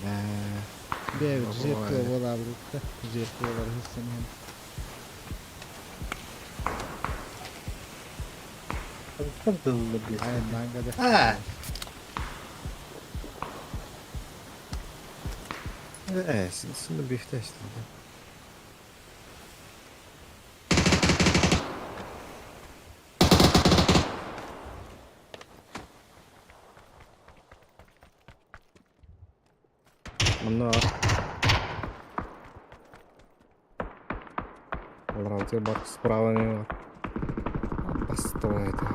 Да. Бевит, Бывает. зеркало вода брукта. Зеркало var hırsın. Çok hızlı bir. Aynen mangada. Ha. Şimdi bifte işte. Bunda var. Лравте бар справа не var. Постой, это.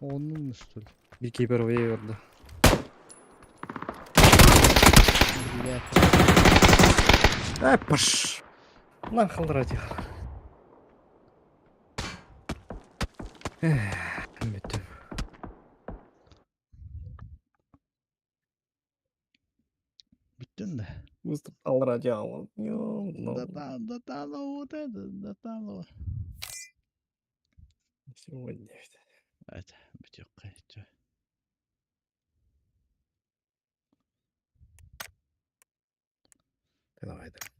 Onun üstü. Bir keeper verdi. Паш. Lan kaldıracak. Bittim. Bittin de. Boost kaldıracağım. Датало. Сегодня. Evet, bitiyor. Давай, да.